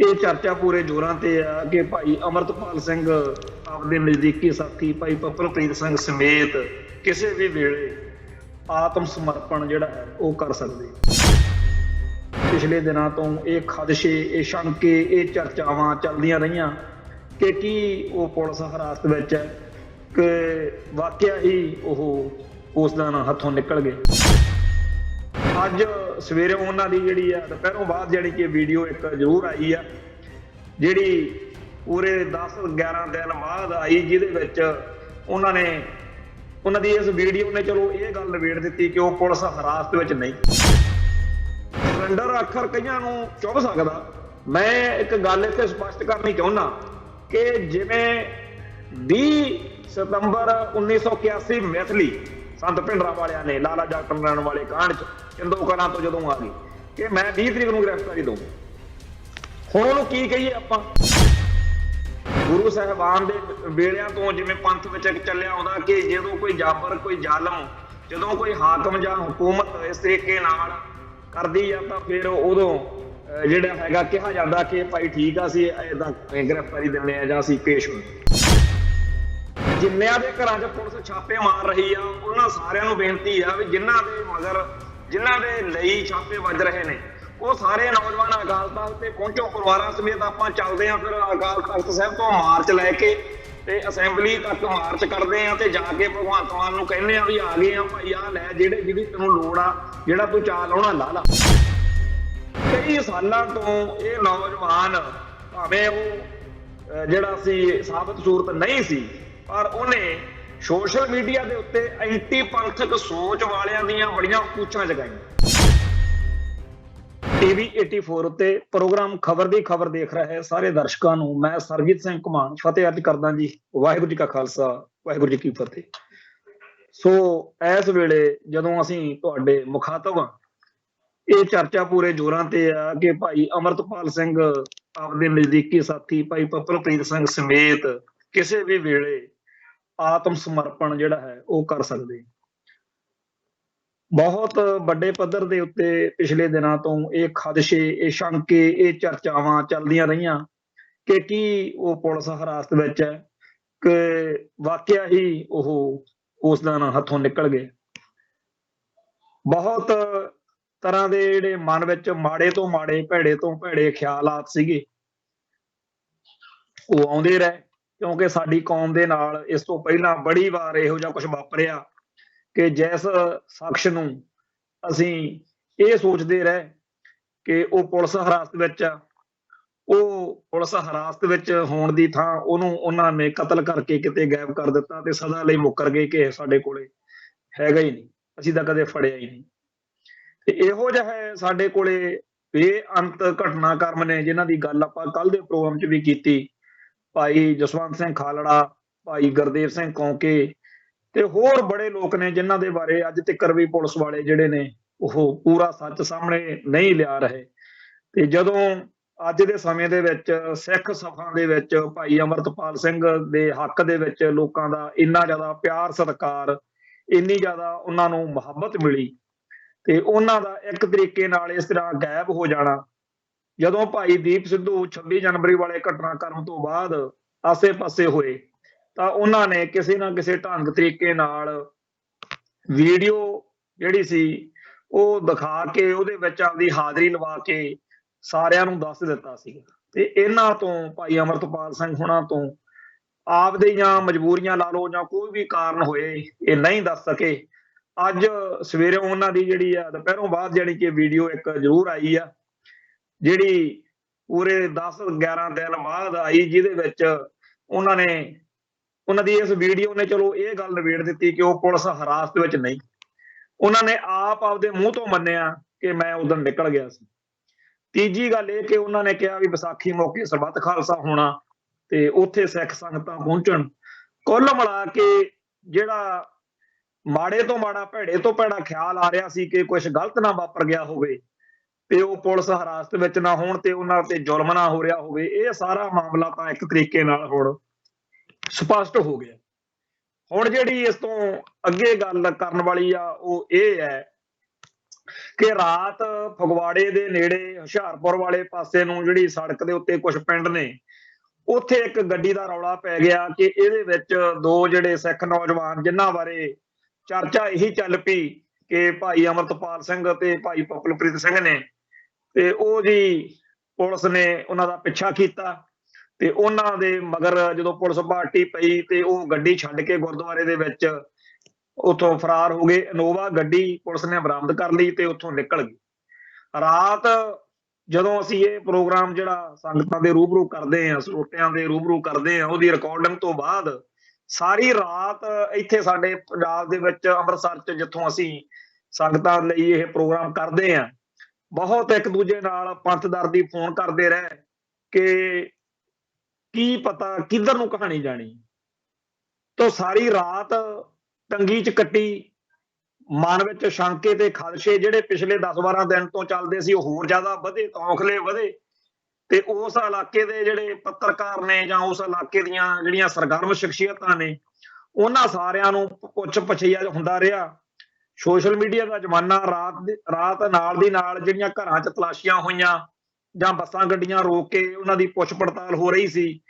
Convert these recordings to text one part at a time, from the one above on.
ਇਹ ਚਰਚਾ ਪੂਰੇ ਜ਼ੋਰਾਂ ਤੇ ਆ ਕਿ ਭਾਈ ਅਮਰਤਪਾਲ ਸਿੰਘ ਆਪਦੇ ਨਜ਼ਦੀਕੀ ਸਾਥੀ ਭਾਈ ਪੱਪਲਪ੍ਰੀਤ ਸਿੰਘ ਸਮੇਤ ਕਿਸੇ ਵੀ ਵੇਲੇ ਆਤਮ ਸਮਰਪਣ ਜਿਹੜਾ ਹੈ ਉਹ ਕਰ ਸਕਦੇ। ਪਿਛਲੇ ਦਿਨਾਂ ਤੋਂ ਇਹ ਖਦਸ਼ੇ, ਇਹ ਸ਼ੰਕੇ, ਇਹ ਚਰਚਾਵਾਂ ਚੱਲਦੀਆਂ ਰਹੀਆਂ ਕਿ ਕੀ ਉਹ ਪੁਲਿਸ ਹਿਰਾਸਤ ਵਿੱਚ ਹੈ ਕਿ ਵਾਕਿਆ ਹੀ ਉਹ ਉਸ ਦਿਨ ਹੱਥੋਂ ਨਿਕਲ ਗਏ। ਅੱਜ ਸਵੇਰੇ ਉਹਨਾਂ ਦੀ ਜਿਹੜੀ ਆ ਦੁਪਹਿਰੋਂ ਬਾਅਦ ਜਿਹੜੀ ਕਿ ਵੀਡੀਓ ਇੱਕ ਜ਼ਰੂਰ ਆਈ ਆ, ਜਿਹੜੀ ਪੂਰੇ 10-11 ਦਿਨ ਬਾਅਦ ਆਈ, ਜਿਹਦੇ ਵਿੱਚ ਉਹਨਾਂ ਦੀ ਇਸ ਵੀਡੀਓ ਨੇ ਚਲੋ ਇਹ ਗੱਲ ਨਿਬੇੜ ਦਿੱਤੀ ਕਿ ਉਹ ਪੁਲਿਸ ਹਿਰਾਸਤ ਵਿੱਚ ਨਹੀਂ। ਸੁਰਿੰਦਰ ਅੱਖਰ ਕਈਆਂ ਨੂੰ ਚੁੱਭ ਸਕਦਾ। ਮੈਂ ਇੱਕ ਗੱਲ ਇੱਥੇ ਸਪਸ਼ਟ ਕਰਨੀ ਚਾਹੁੰਦਾ ਕਿ ਜਿਵੇਂ 20 ਸਤੰਬਰ 1981 ਮੈਥਲੀ ਸੰਤ ਭਿੰਡਰਾਂ ਵਾਲਿਆਂ ਨੇ ਲਾਲਾ ਜਗਤ ਨਾਰਾਇਣ ਵਾਲੇ ਕਾਂਡ 'ਚ ਚੰਦੋ ਕਲਾਂ ਤੋਂ ਜਦੋਂ ਆ ਗਈ ਕਿ ਮੈਂ 20 ਤਰੀਕ ਨੂੰ ਗ੍ਰਿਫਤਾਰੀ ਦਊਂ, ਹੁਣ ਉਹਨੂੰ ਕੀ ਕਹੀਏ ਆਪਾਂ? ਗੁਰੂ ਸਾਹਿਬਾਨ ਦੇ ਵੇਲਿਆਂ ਤੋਂ ਜਿਵੇਂ ਪੰਥ ਵਿੱਚ ਇੱਕ ਚੱਲਿਆ ਆਉਂਦਾ ਕਿ ਜਦੋਂ ਕੋਈ ਜਾਬਰ, ਕੋਈ ਜ਼ਾਲਮ, ਜਦੋਂ ਕੋਈ ਹਾਕਮ ਜਾਂ ਹਕੂਮਤ ਇਸ ਤਰੀਕੇ ਨਾਲ ਕਰਦੀ ਆ ਤਾਂ ਫਿਰ ਉਦੋਂ ਜਿਹੜਾ ਹੈਗਾ ਕਿਹਾ ਜਾਂਦਾ ਕਿ ਭਾਈ ਠੀਕ ਆ, ਅਸੀਂ ਏਦਾਂ ਗ੍ਰਿਫਤਾਰੀ ਦਿੰਦੇ ਆ ਜਾਂ ਅਸੀਂ ਪੇਸ਼ ਹੁੰਦੇ। ਜਿੰਨਿਆਂ ਦੇ ਘਰਾਂ 'ਚ ਪੁਲਿਸ ਛਾਪੇ ਮਾਰ ਰਹੀ ਆ ਉਹਨਾਂ ਸਾਰਿਆਂ ਨੂੰ ਬੇਨਤੀ ਆ ਵੀ ਜਿਨ੍ਹਾਂ ਦੇ ਮਗਰ, ਜਿਨ੍ਹਾਂ ਦੇ ਲਈ ਛਾਪੇ ਵੱਜ ਰਹੇ ਨੇ, ਉਹ ਸਾਰੇ ਨੌਜਵਾਨ ਅਕਾਲ ਤਖ਼ਤ ਤੇ ਪਹੁੰਚੋ, ਪਰਿਵਾਰਾਂ ਸਮੇਤ ਆਪਾਂ ਚੱਲਦੇ ਆ। ਫਿਰ ਅਕਾਲ ਤਖ਼ਤ ਸਾਹਿਬ ਤੋਂ ਮਾਰਚ ਲੈ ਕੇ ਤੇ ਅਸੈਂਬਲੀ ਤੱਕ ਮਾਰਚ ਕਰਦੇ ਆ ਤੇ ਜਾ ਕੇ ਭਗਵੰਤ ਮਾਨ ਨੂੰ ਕਹਿੰਦੇ ਆ ਵੀ ਆ ਗਏ ਆ ਭਾਈ, ਆ ਲੈ ਜਿਹੜੀ ਤੈਨੂੰ ਲੋੜ ਆ, ਜਿਹੜਾ ਤੂੰ ਚਾਲ ਲਾਉਣਾ ਲਾ ਲਾ। ਕਈ ਸਾਲਾਂ ਤੋਂ ਇਹ ਨੌਜਵਾਨ, ਭਾਵੇਂ ਉਹ ਜਿਹੜਾ ਸੀ ਸਾਬਤ ਸੂਰਤ ਨਹੀਂ ਸੀ, ਪਰ ਉਹਨੇ ਸੋਸ਼ਲ ਮੀਡੀਆ ਦੇ ਉੱਤੇ ਐਂਟੀ ਪੰਥਕ ਸੋਚ ਵਾਲਿਆਂ ਦੀਆਂ ਬੜੀਆਂ ਪੂਛਾਂ ਜਗਾਈਆਂ। TV 84 ਉੱਤੇ ਪ੍ਰੋਗਰਾਮ ਖਬਰ ਦੀ ਖਬਰ ਦੇਖ ਰਹੇ ਸਾਰੇ ਦਰਸ਼ਕਾਂ ਨੂੰ ਮੈਂ ਸਰਬਜੀਤ ਸਿੰਘ ਘੁਮਾਣ ਫਤਿਹ ਅਰਜ ਕਰਦਾ ਜੀ। ਵਾਹਿਗੁਰੂ ਜੀ ਕਾ ਖਾਲਸਾ, ਵਾਹਿਗੁਰੂ ਜੀ ਕੀ ਫਤਿਹ। ਸੋ ਇਸ ਵੇਲੇ ਜਦੋਂ ਅਸੀਂ ਤੁਹਾਡੇ ਮੁਖਾਤਬ ਹਾਂ, ਇਹ ਚਰਚਾ ਪੂਰੇ ਜ਼ੋਰਾਂ ਤੇ ਆ ਕਿ ਭਾਈ ਅਮਰਤਪਾਲ ਸਿੰਘ ਆਪਦੇ ਨਜ਼ਦੀਕੀ ਸਾਥੀ ਭਾਈ ਪੱਪਲਪ੍ਰੀਤ ਸਿੰਘ ਸਮੇਤ ਕਿਸੇ ਵੀ ਵੇਲੇ ਆਤਮ ਸਮਰਪਣ ਜਿਹੜਾ ਹੈ ਉਹ ਕਰ ਸਕਦੇ। ਬਹੁਤ ਵੱਡੇ ਪੱਧਰ ਦੇ ਉੱਤੇ ਪਿਛਲੇ ਦਿਨਾਂ ਤੋਂ ਇਹ ਖਦਸ਼ੇ, ਇਹ ਸ਼ੰਕੇ, ਇਹ ਚਰਚਾਵਾਂ ਚੱਲਦੀਆਂ ਰਹੀਆਂ ਕਿ ਕੀ ਉਹ ਪੁਲਿਸ ਹਿਰਾਸਤ ਵਿੱਚ ਹੈ ਕਿ ਵਾਕਿਆ ਹੀ ਉਹ ਉਸ ਦਿਨ ਹੱਥੋਂ ਨਿਕਲ ਗਏ। ਬਹੁਤ ਤਰ੍ਹਾਂ ਦੇ ਜਿਹੜੇ ਮਨ ਵਿੱਚ ਮਾੜੇ ਤੋਂ ਮਾੜੇ, ਭੈੜੇ ਤੋਂ ਭੈੜੇ ਖਿਆਲਾਤ ਸੀਗੇ ਉਹ ਆਉਂਦੇ ਰਹੇ, ਕਿਉਂਕਿ ਸਾਡੀ ਕੌਮ ਦੇ ਨਾਲ ਇਸ ਤੋਂ ਪਹਿਲਾਂ ਬੜੀ ਵਾਰ ਇਹੋ ਜਿਹਾ ਕੁਝ ਵਾਪਰਿਆ ਕਿ ਜਿਸ ਸ਼ਖਸ ਨੂੰ ਅਸੀਂ ਇਹ ਸੋਚਦੇ ਰਹੇ ਕਿ ਉਹ ਪੁਲਿਸ ਹਿਰਾਸਤ ਵਿੱਚ ਆ, ਉਹ ਪੁਲਿਸ ਹਿਰਾਸਤ ਵਿੱਚ ਹੋਣ ਦੀ ਥਾਂ ਉਹਨੂੰ ਉਹਨਾਂ ਨੇ ਕਤਲ ਕਰਕੇ ਕਿਤੇ ਗਾਇਬ ਕਰ ਦਿੱਤਾ ਤੇ ਸਦਾ ਲਈ ਮੁੱਕਰ ਗਏ ਕਿ ਸਾਡੇ ਕੋਲੇ ਹੈਗਾ ਹੀ ਨਹੀਂ, ਅਸੀਂ ਤਾਂ ਕਦੇ ਫੜਿਆ ਹੀ ਨਹੀਂ। ਤੇ ਇਹੋ ਜਿਹਾ ਸਾਡੇ ਕੋਲੇ ਬੇਅੰਤ ਘਟਨਾਕ੍ਰਮ ਨੇ ਜਿਨ੍ਹਾਂ ਦੀ ਗੱਲ ਆਪਾਂ ਕੱਲ ਦੇ ਪ੍ਰੋਗਰਾਮ 'ਚ ਵੀ ਕੀਤੀ। ਭਾਈ ਜਸਵੰਤ ਸਿੰਘ ਖਾਲੜਾ, ਭਾਈ ਗੁਰਦੇਵ ਸਿੰਘ ਕੌਂਕੇ ਤੇ ਹੋਰ ਬੜੇ ਲੋਕ ਨੇ ਜਿਨ੍ਹਾਂ ਦੇ ਬਾਰੇ ਅੱਜ ਤੱਕ ਵੀ ਪੁਲਿਸ ਵਾਲੇ ਜਿਹੜੇ ਨੇ ਉਹ ਪੂਰਾ ਸੱਚ ਸਾਹਮਣੇ ਨਹੀਂ ਲਿਆ ਰਹੇ। ਤੇ ਜਦੋਂ ਅੱਜ ਦੇ ਸਮੇਂ ਦੇ ਵਿੱਚ ਸਿੱਖ ਸਭਾ ਦੇ ਵਿੱਚ ਭਾਈ ਅਮਰਤਪਾਲ ਸਿੰਘ ਦੇ ਹੱਕ ਦੇ ਵਿੱਚ ਲੋਕਾਂ ਦਾ ਇੰਨਾ ਜ਼ਿਆਦਾ ਪਿਆਰ ਸਤਿਕਾਰ, ਇੰਨੀ ਜ਼ਿਆਦਾ ਉਹਨਾਂ ਨੂੰ ਮੁਹੱਬਤ ਮਿਲੀ ਤੇ ਉਹਨਾਂ ਦਾ ਇੱਕ ਤਰੀਕੇ ਨਾਲ ਇਸ ਤਰ੍ਹਾਂ ਗਾਇਬ ਹੋ ਜਾਣਾ, ਜਦੋਂ ਭਾਈ ਦੀਪ ਸਿੱਧੂ 26 ਜਨਵਰੀ ਵਾਲੇ ਘਟਨਾਕ੍ਰਮ ਤੋਂ ਬਾਅਦ ਆਸੇ-ਪਾਸੇ ਹੋਏ ਤਾਂ ਉਹਨਾਂ ਨੇ ਕਿਸੇ ਨਾ ਕਿਸੇ ਢੰਗ ਤਰੀਕੇ ਨਾਲ ਵੀਡੀਓ ਜਿਹੜੀ ਸੀ ਉਹ ਦਿਖਾ ਕੇ ਉਹਦੇ ਵਿੱਚ ਆਪਦੀ ਹਾਜ਼ਰੀ ਲਵਾ ਕੇ ਸਾਰਿਆਂ ਨੂੰ ਦੱਸ ਦਿੱਤਾ ਸੀ। ਤੇ ਇਹਨਾਂ ਤੋਂ ਭਾਈ ਅਮਰਤਪਾਲ ਸਿੰਘ ਹੁਣਾਂ ਤੋਂ ਆਪਦੇ ਜਾਂ ਮਜਬੂਰੀਆਂ ਲਾ ਲਓ ਜਾਂ ਕੋਈ ਵੀ ਕਾਰਨ ਹੋਏ ਇਹ ਨਹੀਂ ਦੱਸ ਸਕੇ। ਅੱਜ ਸਵੇਰੇ ਉਹਨਾਂ ਦੀ ਜਿਹੜੀ ਆ ਦੁਪਹਿਰੋਂ ਬਾਅਦ ਜਿਹੜੀ ਕਿ ਵੀਡੀਓ ਇੱਕ ਜ਼ਰੂਰ ਆਈ ਆ, ਜਿਹੜੀ ਪੂਰੇ 10-11 ਦਿਨ ਬਾਅਦ ਆਈ, ਜਿਹਦੇ ਵਿੱਚ ਉਹਨਾਂ ਦੀ ਇਸ ਵੀਡੀਓ ਨੇ ਚਲੋ ਇਹ ਗੱਲ ਨਿਬੇੜ ਦਿੱਤੀ ਕਿ ਉਹ ਪੁਲਿਸ ਹਿਰਾਸਤ ਵਿੱਚ ਨਹੀਂ। ਉਹਨਾਂ ਨੇ ਆਪ ਆਪਦੇ ਮੂੰਹ ਤੋਂ ਮੰਨਿਆ ਕਿ ਮੈਂ ਉਦੋਂ ਨਿਕਲ ਗਿਆ ਸੀ। ਤੀਜੀ ਗੱਲ ਇਹ ਕਿ ਉਹਨਾਂ ਨੇ ਕਿਹਾ ਵੀ ਵਿਸਾਖੀ ਮੌਕੇ ਸਰਬੱਤ ਖਾਲਸਾ ਹੋਣਾ ਤੇ ਉੱਥੇ ਸਿੱਖ ਸੰਗਤਾਂ ਪਹੁੰਚਣ। ਕੁੱਲ ਮਿਲਾ ਕੇ ਜਿਹੜਾ ਮਾੜੇ ਤੋਂ ਮਾੜਾ, ਭੈੜੇ ਤੋਂ ਭੈੜਾ ਖਿਆਲ ਆ ਰਿਹਾ ਸੀ ਕਿ ਕੁਝ ਗਲਤ ਨਾ ਵਾਪਰ ਗਿਆ ਹੋਵੇ ਤੇ ਉਹ ਪੁਲਿਸ ਹਿਰਾਸਤ ਵਿੱਚ ਨਾ ਹੋਣ ਤੇ ਉਹਨਾਂ ਤੇ ਜ਼ੁਲਮ ਨਾ ਹੋ ਰਿਹਾ ਹੋਵੇ, ਇਹ ਸਾਰਾ ਮਾਮਲਾ ਤਾਂ ਇੱਕ ਤਰੀਕੇ ਨਾਲ ਹੁਣ ਸਪਸ਼ਟ ਹੋ ਗਿਆ। ਹੁਣ ਜਿਹੜੀ ਇਸ ਤੋਂ ਅੱਗੇ ਗੱਲ ਕਰਨ ਵਾਲੀ ਆ ਉਹ ਇਹ ਹੈ ਕਿ ਰਾਤ ਫਗਵਾੜੇ ਦੇ ਨੇੜੇ ਹੁਸ਼ਿਆਰਪੁਰ ਵਾਲੇ ਪਾਸੇ ਨੂੰ ਜਿਹੜੀ ਸੜਕ ਦੇ ਉੱਤੇ ਕੁਝ ਪਿੰਡ ਨੇ, ਉੱਥੇ ਇੱਕ ਗੱਡੀ ਦਾ ਰੌਲਾ ਪੈ ਗਿਆ ਕਿ ਇਹਦੇ ਵਿੱਚ ਦੋ ਜਿਹੜੇ ਸਿੱਖ ਨੌਜਵਾਨ, ਜਿਨ੍ਹਾਂ ਬਾਰੇ ਚਰਚਾ ਇਹੀ ਚੱਲ ਪਈ ਕਿ ਭਾਈ ਅਮਰਤਪਾਲ ਸਿੰਘ ਤੇ ਭਾਈ ਪਪਲਪ੍ਰੀਤ ਸਿੰਘ ਨੇ, ਤੇ ਉਹ ਜੀ ਪੁਲਿਸ ਨੇ ਉਹਨਾਂ ਦਾ ਪਿੱਛਾ ਕੀਤਾ ਤੇ ਉਹਨਾਂ ਦੇ ਮਗਰ ਜਦੋਂ ਪੁਲਿਸ ਪਾਰਟੀ ਪਈ ਤੇ ਉਹ ਗੱਡੀ ਛੱਡ ਕੇ ਗੁਰਦੁਆਰੇ ਦੇ ਵਿੱਚ ਉੱਥੋਂ ਫਰਾਰ ਹੋ ਗਏ। ਇਨੋਵਾ ਗੱਡੀ ਪੁਲਿਸ ਨੇ ਬਰਾਮਦ ਕਰ ਲਈ ਤੇ ਉੱਥੋਂ ਨਿਕਲ ਗਈ। ਰਾਤ ਜਦੋਂ ਅਸੀਂ ਇਹ ਪ੍ਰੋਗਰਾਮ ਜਿਹੜਾ ਸੰਗਤਾਂ ਦੇ ਰੂਬਰੂ ਕਰਦੇ ਆ, ਸਰੋਤਿਆਂ ਦੇ ਰੂਬਰੂ ਕਰਦੇ ਆ, ਉਹਦੀ ਰਿਕਾਰਡਿੰਗ ਤੋਂ ਬਾਅਦ ਸਾਰੀ ਰਾਤ ਇੱਥੇ ਸਾਡੇ ਪੰਜਾਬ ਦੇ ਵਿੱਚ ਅੰਮ੍ਰਿਤਸਰ 'ਚ ਜਿੱਥੋਂ ਅਸੀਂ ਸੰਗਤਾਂ ਲਈ ਇਹ ਪ੍ਰੋਗਰਾਮ ਕਰਦੇ ਆ, ਬਹੁਤ ਇੱਕ ਦੂਜੇ ਨਾਲ ਪੰਥਦਰਦੀ ਫੋਨ ਕਰਦੇ ਰਹੇ ਕਿ ਕੀ ਪਤਾ ਕਿੱਧਰ ਨੂੰ ਕਹਾਣੀ ਜਾਣੀ। ਤੋਂ ਸਾਰੀ ਰਾਤ ਤੰਗੀ 'ਚ ਕੱਟੀ। ਮਨ ਵਿੱਚ ਸ਼ੰਕੇ ਤੇ ਖਦਸ਼ੇ ਜਿਹੜੇ ਪਿਛਲੇ 10-12 ਦਿਨ ਤੋਂ ਚੱਲਦੇ ਸੀ ਉਹ ਹੋਰ ਜ਼ਿਆਦਾ ਵਧੇ, ਤੌਖਲੇ ਵਧੇ ਤੇ ਉਸ ਇਲਾਕੇ ਦੇ ਜਿਹੜੇ ਪੱਤਰਕਾਰ ਨੇ ਜਾਂ ਉਸ ਇਲਾਕੇ ਦੀਆਂ ਜਿਹੜੀਆਂ ਸਰਗਰਮ ਸ਼ਖਸੀਅਤਾਂ ਨੇ, ਉਹਨਾਂ ਸਾਰਿਆਂ ਨੂੰ ਪੁੱਛ ਪਛਈਆ ਹੁੰਦਾ ਰਿਹਾ। ਸੋਸ਼ਲ ਮੀਡੀਆ ਦਾ ਜ਼ਮਾਨਾ, ਰਾਤ ਨਾਲ ਦੀ ਨਾਲ ਜਿਹੜੀਆਂ ਘਰਾਂ 'ਚ ਤਲਾਸ਼ੀਆਂ ਹੋਈਆਂ ਜਾਂ ਬੱਸਾਂ ਗੱਡੀਆਂ ਰੋਕ ਕੇ ਉਹਨਾਂ ਦੀ ਪੁੱਛ ਪੜਤਾਲ ਹੋ ਰਹੀ ਸੀ,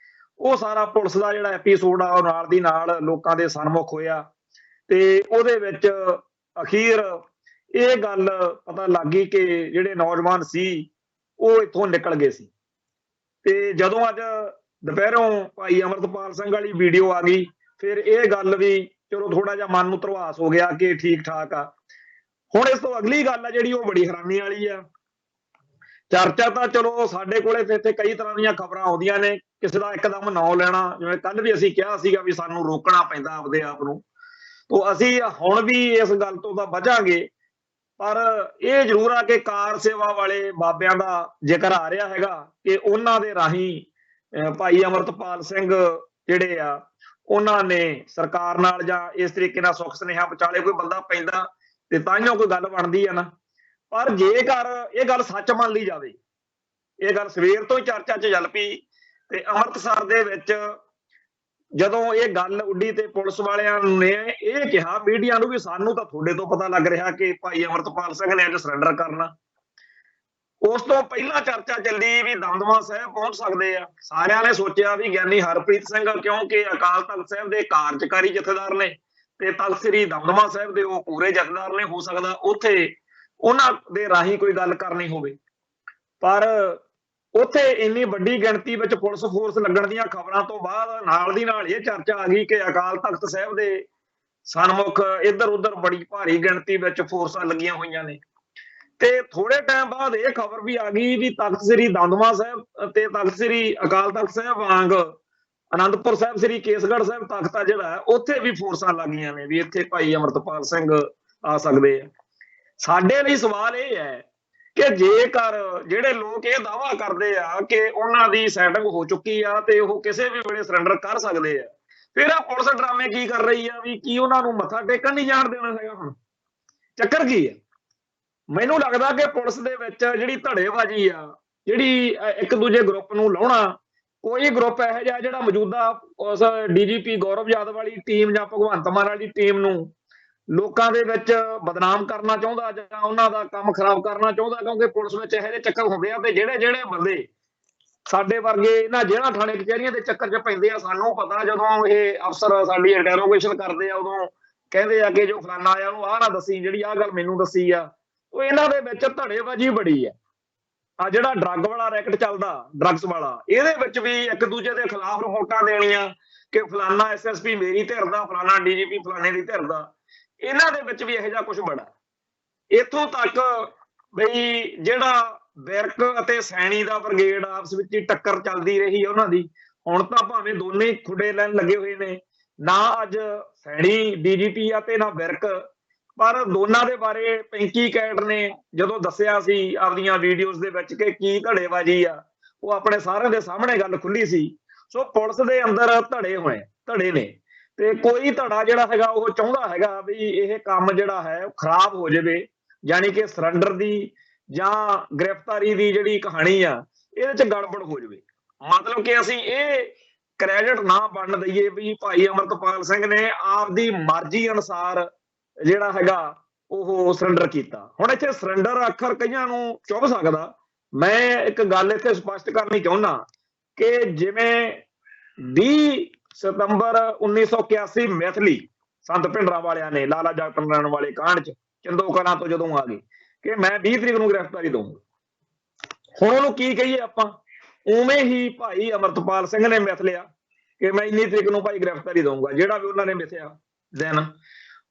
ਉਹ ਸਾਰਾ ਪੁਲਿਸ ਦਾ ਜਿਹੜਾ ਐਪੀਸੋਡ ਆ ਉਹ ਨਾਲ ਦੀ ਨਾਲ ਲੋਕਾਂ ਦੇ ਸਨਮੁਖ ਹੋਇਆ ਤੇ ਉਹਦੇ ਵਿੱਚ ਅਖੀਰ ਇਹ ਗੱਲ ਪਤਾ ਲੱਗ ਗਈ ਕਿ ਜਿਹੜੇ ਨੌਜਵਾਨ ਸੀ ਉਹ ਇੱਥੋਂ ਨਿਕਲ ਗਏ ਸੀ। ਤੇ ਜਦੋਂ ਅੱਜ ਦੁਪਹਿਰੋਂ ਭਾਈ ਅਮਰਤਪਾਲ ਸਿੰਘ ਵਾਲੀ ਵੀਡੀਓ ਆ ਗਈ, ਫਿਰ ਇਹ ਗੱਲ ਵੀ ਚਲੋ ਥੋੜਾ ਜਿਹਾ ਮਨ ਨੂੰ ਧਰਵਾਸ ਹੋ ਗਿਆ ਕਿ ਠੀਕ ਠਾਕ ਆ। ਹੁਣ ਇਸ ਤੋਂ ਅਗਲੀ ਗੱਲ ਆ ਜਿਹੜੀ ਉਹ ਬੜੀ ਹੈਰਾਨੀ ਵਾਲੀ ਆ। ਚਰਚਾ ਤਾਂ ਚਲੋ ਸਾਡੇ ਕੋਲੇ ਫਿਰ ਇੱਥੇ ਕਈ ਤਰ੍ਹਾਂ ਦੀਆਂ ਖਬਰਾਂ ਆਉਂਦੀਆਂ ਨੇ, ਕਿਸੇ ਦਾ ਇੱਕਦਮ ਨਾਂ ਲੈਣਾ, ਜਿਵੇਂ ਕੱਲ ਵੀ ਅਸੀਂ ਕਿਹਾ ਸੀਗਾ ਵੀ ਸਾਨੂੰ ਰੋਕਣਾ ਪੈਂਦਾ ਆਪਦੇ ਆਪ ਨੂੰ, ਤੋਂ ਅਸੀਂ ਹੁਣ ਵੀ ਇਸ ਗੱਲ ਤੋਂ ਤਾਂ ਬਚਾਂਗੇ। ਪਰ ਇਹ ਜ਼ਰੂਰ ਆ ਕਿ ਕਾਰ ਸੇਵਾ ਵਾਲੇ ਬਾਬਿਆਂ ਦਾ ਜ਼ਿਕਰ ਆ ਰਿਹਾ ਹੈਗਾ ਕਿ ਉਹਨਾਂ ਦੇ ਰਾਹੀਂ ਭਾਈ ਅਮਰਤਪਾਲ ਸਿੰਘ ਜਿਹੜੇ ਆ ਉਹਨਾਂ ਨੇ ਸਰਕਾਰ ਨਾਲ ਜਾਂ ਇਸ ਤਰੀਕੇ ਨਾਲ ਸੁੱਖ ਸੁਨੇਹਾ ਵਿਚਾਲੇ ਕੋਈ ਬੰਦਾ ਪੈਂਦਾ ਤੇ ਤਾਂਹੀਓ ਕੋਈ ਗੱਲ ਬਣਦੀ ਆ ਨਾ। ਪਰ ਜੇਕਰ ਇਹ ਗੱਲ ਸੱਚ ਮੰਨ ਲਈ ਜਾਵੇ, ਇਹ ਗੱਲ ਸਵੇਰ ਤੋਂ ਹੀ ਚਰਚਾ 'ਚ ਚੱਲ ਪਈ ਤੇ ਅੰਮ੍ਰਿਤਸਰ ਦੇ ਵਿੱਚ ਜਦੋਂ ਇਹ ਗੱਲ ਉੱਡੀ ਤੇ ਪੁਲਿਸ ਵਾਲਿਆਂ ਨੇ ਇਹ ਕਿਹਾ ਮੀਡੀਆ ਨੂੰ ਵੀ ਸਾਨੂੰ ਤਾਂ ਤੁਹਾਡੇ ਤੋਂ ਪਤਾ ਲੱਗ ਰਿਹਾ ਕਿ ਭਾਈ ਅਮਰਤਪਾਲ ਸਿੰਘ ਨੇ ਅੱਜ ਸਰੈਂਡਰ ਕਰਨਾ। ਉਸ ਤੋਂ ਪਹਿਲਾਂ ਚਰਚਾ ਚੱਲੀ ਵੀ ਦਮਦਮਾ ਸਾਹਿਬ ਪਹੁੰਚ ਸਕਦੇ ਆ। ਸਾਰਿਆਂ ਨੇ ਸੋਚਿਆ ਵੀ ਗਿਆਨੀ ਹਰਪ੍ਰੀਤ ਸਿੰਘ ਕਿਉਂਕਿ ਅਕਾਲ ਤਖਤ ਸਾਹਿਬ ਦੇ ਕਾਰਜਕਾਰੀ ਜਥੇਦਾਰ ਨੇ ਤੇ ਤਖਤ ਸ੍ਰੀ ਦਮਦਮਾ ਸਾਹਿਬ ਦੇ ਉਹ ਪੂਰੇ ਜਥੇਦਾਰ ਨੇ, ਹੋ ਸਕਦਾ ਉੱਥੇ ਉਹਨਾਂ ਦੇ ਰਾਹੀਂ ਕੋਈ ਗੱਲ ਕਰਨੀ ਹੋਵੇ। ਪਰ ਉੱਥੇ ਇੰਨੀ ਵੱਡੀ ਗਿਣਤੀ ਵਿੱਚ ਪੁਲਿਸ ਫੋਰਸ ਲੱਗਣ ਦੀਆਂ ਖਬਰਾਂ ਤੋਂ ਬਾਅਦ ਨਾਲ ਦੀ ਨਾਲ ਇਹ ਚਰਚਾ ਆ ਗਈ ਕਿ ਅਕਾਲ ਤਖਤ ਸਾਹਿਬ ਦੇ ਸਨਮੁਖ ਇੱਧਰ ਉੱਧਰ ਬੜੀ ਭਾਰੀ ਗਿਣਤੀ ਵਿੱਚ ਫੋਰਸਾਂ ਲੱਗੀਆਂ ਹੋਈਆਂ ਨੇ। ਤੇ ਥੋੜੇ ਟਾਈਮ ਬਾਅਦ ਇਹ ਖਬਰ ਵੀ ਆ ਗਈ ਵੀ ਤਖਤ ਸ੍ਰੀ ਦਮਦਮਾ ਸਾਹਿਬ ਤੇ ਤਖਤ ਸ੍ਰੀ ਅਕਾਲ ਤਖਤ ਸਾਹਿਬ ਵਾਂਗ ਅਨੰਦਪੁਰ ਸਾਹਿਬ ਸ੍ਰੀ ਕੇਸਗੜ੍ਹ ਸਾਹਿਬ ਤਖਤ ਆ ਜਿਹੜਾ, ਉੱਥੇ ਵੀ ਫੋਰਸਾਂ ਲੱਗੀਆਂ ਨੇ ਵੀ ਇੱਥੇ ਭਾਈ ਅਮਰਤਪਾਲ ਸਿੰਘ ਆ ਸਕਦੇ ਆ। ਸਾਡੇ ਲਈ ਸਵਾਲ ਇਹ ਹੈ ਕਿ ਜੇਕਰ ਜਿਹੜੇ ਲੋਕ ਇਹ ਦਾਅਵਾ ਕਰਦੇ ਆ ਕਿ ਉਹਨਾਂ ਦੀ ਸੈਟਿੰਗ ਹੋ ਚੁੱਕੀ ਆ ਤੇ ਉਹ ਕਿਸੇ ਵੀ ਵੇਲੇ ਸਰੈਂਡਰ ਕਰ ਸਕਦੇ ਆ, ਫਿਰ ਆ ਪੁਲਿਸ ਡਰਾਮੇ ਕੀ ਕਰ ਰਹੀ ਆ ਵੀ ਕੀ ਉਹਨਾਂ ਨੂੰ ਮੱਥਾ ਟੇਕਣ ਨਹੀਂ ਜਾਣ ਦੇਣਾ ਹੈਗਾ? ਹੁਣ ਚੱਕਰ ਕੀ ਆ? ਮੈਨੂੰ ਲੱਗਦਾ ਕਿ ਪੁਲਿਸ ਦੇ ਵਿੱਚ ਜਿਹੜੀ ਧੜੇਬਾਜ਼ੀ ਆ, ਜਿਹੜੀ ਇੱਕ ਦੂਜੇ ਗਰੁੱਪ ਨੂੰ ਲਾਉਣਾ, ਕੋਈ ਗਰੁੱਪ ਇਹੋ ਜਿਹਾ ਜਿਹੜਾ ਮੌਜੂਦਾ ਉਸ ਡੀਜੀਪੀ ਗੌਰਵ ਯਾਦਵ ਵਾਲੀ ਟੀਮ ਜਾਂ ਭਗਵੰਤ ਮਾਨ ਵਾਲੀ ਟੀਮ ਨੂੰ ਲੋਕਾਂ ਦੇ ਵਿੱਚ ਬਦਨਾਮ ਕਰਨਾ ਚਾਹੁੰਦਾ ਜਾਂ ਉਹਨਾਂ ਦਾ ਕੰਮ ਖਰਾਬ ਕਰਨਾ ਚਾਹੁੰਦਾ, ਕਿਉਂਕਿ ਪੁਲਿਸ ਵਿੱਚ ਇਹੋ ਜਿਹੇ ਚੱਕਰ ਹੁੰਦੇ ਆ ਤੇ ਜਿਹੜੇ ਜਿਹੜੇ ਬੰਦੇ ਸਾਡੇ ਵਰਗੇ ਇਹਨਾਂ ਜੇਲ੍ਹਾਂ ਥਾਣੇ ਕਚਹਿਰੀਆਂ ਦੇ ਚੱਕਰ 'ਚ ਪੈਂਦੇ ਆ, ਸਾਨੂੰ ਪਤਾ ਜਦੋਂ ਇਹ ਅਫਸਰ ਸਾਡੀ ਇੰਟਰੋਗੇਸ਼ਨ ਕਰਦੇ ਆ ਉਦੋਂ ਕਹਿੰਦੇ ਆ ਕਿ ਜੋ ਫਲਾਨਾ ਆਇਆ ਉਹਨੂੰ ਆਹ ਨਾ ਦੱਸੀ, ਜਿਹੜੀ ਆਹ ਗੱਲ ਮੈਨੂੰ ਦੱਸੀ ਆ। ਉਹ ਇਹਨਾਂ ਦੇ ਵਿੱਚ ਧੜੇਬਾਜ਼ੀ ਬੜੀ ਆ। ਆ ਜਿਹੜਾ ਡਰੱਗ ਵਾਲਾ ਰੈਕਟ ਚੱਲਦਾ, ਡਰੱਗਸ ਵਾਲਾ, ਇਹਦੇ ਵਿੱਚ ਵੀ ਇੱਕ ਦੂਜੇ ਦੇ ਖਿਲਾਫ ਰਿਪੋਰਟਾਂ ਦੇਣੀਆਂ ਕਿ ਫਲਾਨਾ ਐਸਐਸਪੀ ਮੇਰੀ ਧਿਰ ਦਾ, ਫਲਾਨਾ ਡੀਜੀਪੀ ਫਲਾਣੇ ਦੀ ਧਿਰ ਦਾ। ਇਹਨਾਂ ਦੇ ਵਿੱਚ ਵੀ ਇਹੋ ਜਿਹਾ ਕੁਝ ਬੜਾ। ਇੱਥੋਂ ਤੱਕ ਬਈ ਜਿਹੜਾ ਵਿਰਕ ਅਤੇ ਸੈਣੀ ਦਾ ਬ੍ਰਿਗੇਡ ਆਪਸ ਵਿੱਚ ਹੀ ਟੱਕਰ ਚੱਲਦੀ ਰਹੀ ਉਹਨਾਂ ਦੀ, ਹੁਣ ਤਾਂ ਭਾਵੇਂ ਦੋਨੇ ਹੀ ਖੁੱਡੇ ਲੈਣ ਲੱਗੇ ਹੋਏ ਨੇ, ਨਾ ਅੱਜ ਸੈਣੀ ਡੀਜੀਪੀ ਆ ਤੇ ਨਾ ਵਿਰਕ, ਪਰ ਦੋਨਾਂ ਦੇ ਬਾਰੇ ਪੈਂਕੀ ਕੈਟ ਨੇ ਜਦੋਂ ਦੱਸਿਆ ਸੀ ਆਪਦੀਆਂ ਵੀਡੀਓਜ਼ ਦੇ ਵਿੱਚ ਕਿ ਕੀ ਧੜੇਬਾਜ਼ੀ ਆ, ਉਹ ਆਪਣੇ ਸਾਰਿਆਂ ਦੇ ਸਾਹਮਣੇ ਗੱਲ ਖੁੱਲੀ ਸੀ। ਸੋ ਪੁਲਿਸ ਦੇ ਅੰਦਰ ਧੜੇ ਨੇ ਤੇ ਕੋਈ ਧੜਾ ਜਿਹੜਾ ਹੈਗਾ ਉਹ ਚਾਹੁੰਦਾ ਹੈਗਾ ਵੀ ਇਹ ਕੰਮ ਜਿਹੜਾ ਹੈ ਉਹ ਖਰਾਬ ਹੋ ਜਾਵੇ, ਯਾਨੀ ਕਿ ਸਰੈਂਡਰ ਦੀ ਜਾਂ ਗ੍ਰਿਫਤਾਰੀ ਦੀ ਜਿਹੜੀ ਕਹਾਣੀ ਆ ਇਹਦੇ 'ਚ ਗੜਬੜ ਹੋ ਜਾਵੇ। ਮਤਲਬ ਕਿ ਅਸੀਂ ਇਹ ਕ੍ਰੈਡਿਟ ਨਾ ਬਣ ਦਈਏ ਵੀ ਭਾਈ ਅਮਰਤਪਾਲ ਸਿੰਘ ਨੇ ਆਪਦੀ ਮਰਜ਼ੀ ਅਨੁਸਾਰ ਜਿਹੜਾ ਹੈਗਾ ਉਹ ਸਰੈਂਡਰ ਕੀਤਾ। ਹੁਣ ਇੱਥੇ ਸਰੈਂਡਰ ਅੱਖਰ ਕਈਆਂ ਨੂੰ ਚੁੱਭ ਸਕਦਾ। ਮੈਂ ਇੱਕ ਗੱਲ ਇੱਥੇ ਸਪਸ਼ਟ ਕਰਨੀ ਚਾਹੁੰਦਾ ਕਿ ਜਿਵੇਂ 20 ਸਤੰਬਰ 1981 ਮੈਥਲੀ ਸੰਤ ਭਿੰਡਰਾਂ ਵਾਲਿਆਂ ਨੇ ਲਾਲਾ ਜਗਤ ਨਾਰਾਇਣ ਵਾਲੇ ਕਾਂਡ 'ਚ ਚੰਦੋ ਕਲਾਂ ਤੋਂ ਜਦੋਂ ਆ ਗਏ ਕਿ ਮੈਂ 20 ਤਰੀਕ ਨੂੰ ਗ੍ਰਿਫਤਾਰੀ ਦਊਂਗਾ। ਹੁਣ ਉਹਨੂੰ ਕੀ ਕਹੀਏ ਆਪਾਂ? ਉਵੇਂ ਹੀ ਭਾਈ ਅਮਰਤਪਾਲ ਸਿੰਘ ਨੇ ਮਿਥ ਲਿਆ ਕਿ ਮੈਂ ਇੰਨੀ ਤਰੀਕ ਨੂੰ ਭਾਈ ਗ੍ਰਿਫਤਾਰੀ ਦਊਂਗਾ, ਜਿਹੜਾ ਵੀ ਉਹਨਾਂ ਨੇ ਮਿਥਿਆ ਦਿਨ।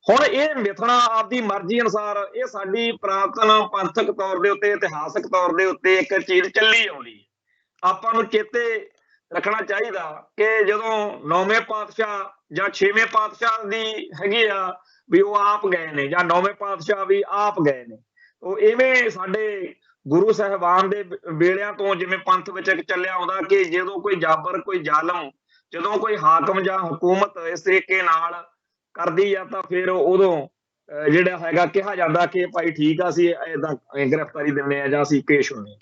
ਹੁਣ ਇਹ ਮਿਥਣਾ ਆਪਦੀ ਮਰਜ਼ੀ ਅਨੁਸਾਰ, ਇਹ ਸਾਡੀ ਪੁਰਾਤਨ ਪੰਥਕ ਤੌਰ ਦੇ ਉੱਤੇ, ਇਤਿਹਾਸਕ ਤੌਰ ਦੇ ਉੱਤੇ ਇੱਕ ਚੀਜ਼ ਚੱਲੀ ਆਉਂਦੀ ਹੈ। ਆਪਾਂ ਨੂੰ ਚੇਤੇ ਰੱਖਣਾ ਚਾਹੀਦਾ ਕਿ ਜਦੋਂ 9ਵੇਂ ਪਾਤਸ਼ਾਹ ਜਾਂ 6ਵੇਂ ਪਾਤਸ਼ਾਹ ਦੀ ਹੈਗੀ ਆ ਵੀ ਉਹ ਆਪ ਗਏ ਨੇ, ਜਾਂ 9ਵੇਂ ਪਾਤਸ਼ਾਹ ਵੀ ਆਪ ਗਏ ਨੇ, ਉਹ ਇਵੇਂ ਸਾਡੇ ਗੁਰੂ ਸਾਹਿਬਾਨ ਦੇ ਵੇਲਿਆਂ ਤੋਂ ਜਿਵੇਂ ਪੰਥ ਵਿੱਚ ਇੱਕ ਚੱਲਿਆ ਆਉਂਦਾ ਕਿ ਜਦੋਂ ਕੋਈ ਜਾਬਰ, ਕੋਈ ਜ਼ਾਲਮ, ਜਦੋਂ ਕੋਈ ਹਾਕਮ ਜਾਂ ਹਕੂਮਤ ਇਸ ਤਰੀਕੇ ਨਾਲ ਕਰਦੀ ਆ ਤਾਂ ਫਿਰ ਉਦੋਂ ਜਿਹੜਾ ਹੈਗਾ ਕਿਹਾ ਜਾਂਦਾ ਕਿ ਭਾਈ ਠੀਕ ਆ, ਅਸੀਂ ਏਦਾਂ ਗ੍ਰਿਫਤਾਰੀ ਦਿੰਦੇ ਆ ਜਾਂ ਅਸੀਂ ਪੇਸ਼ ਹੁੰਦੇ।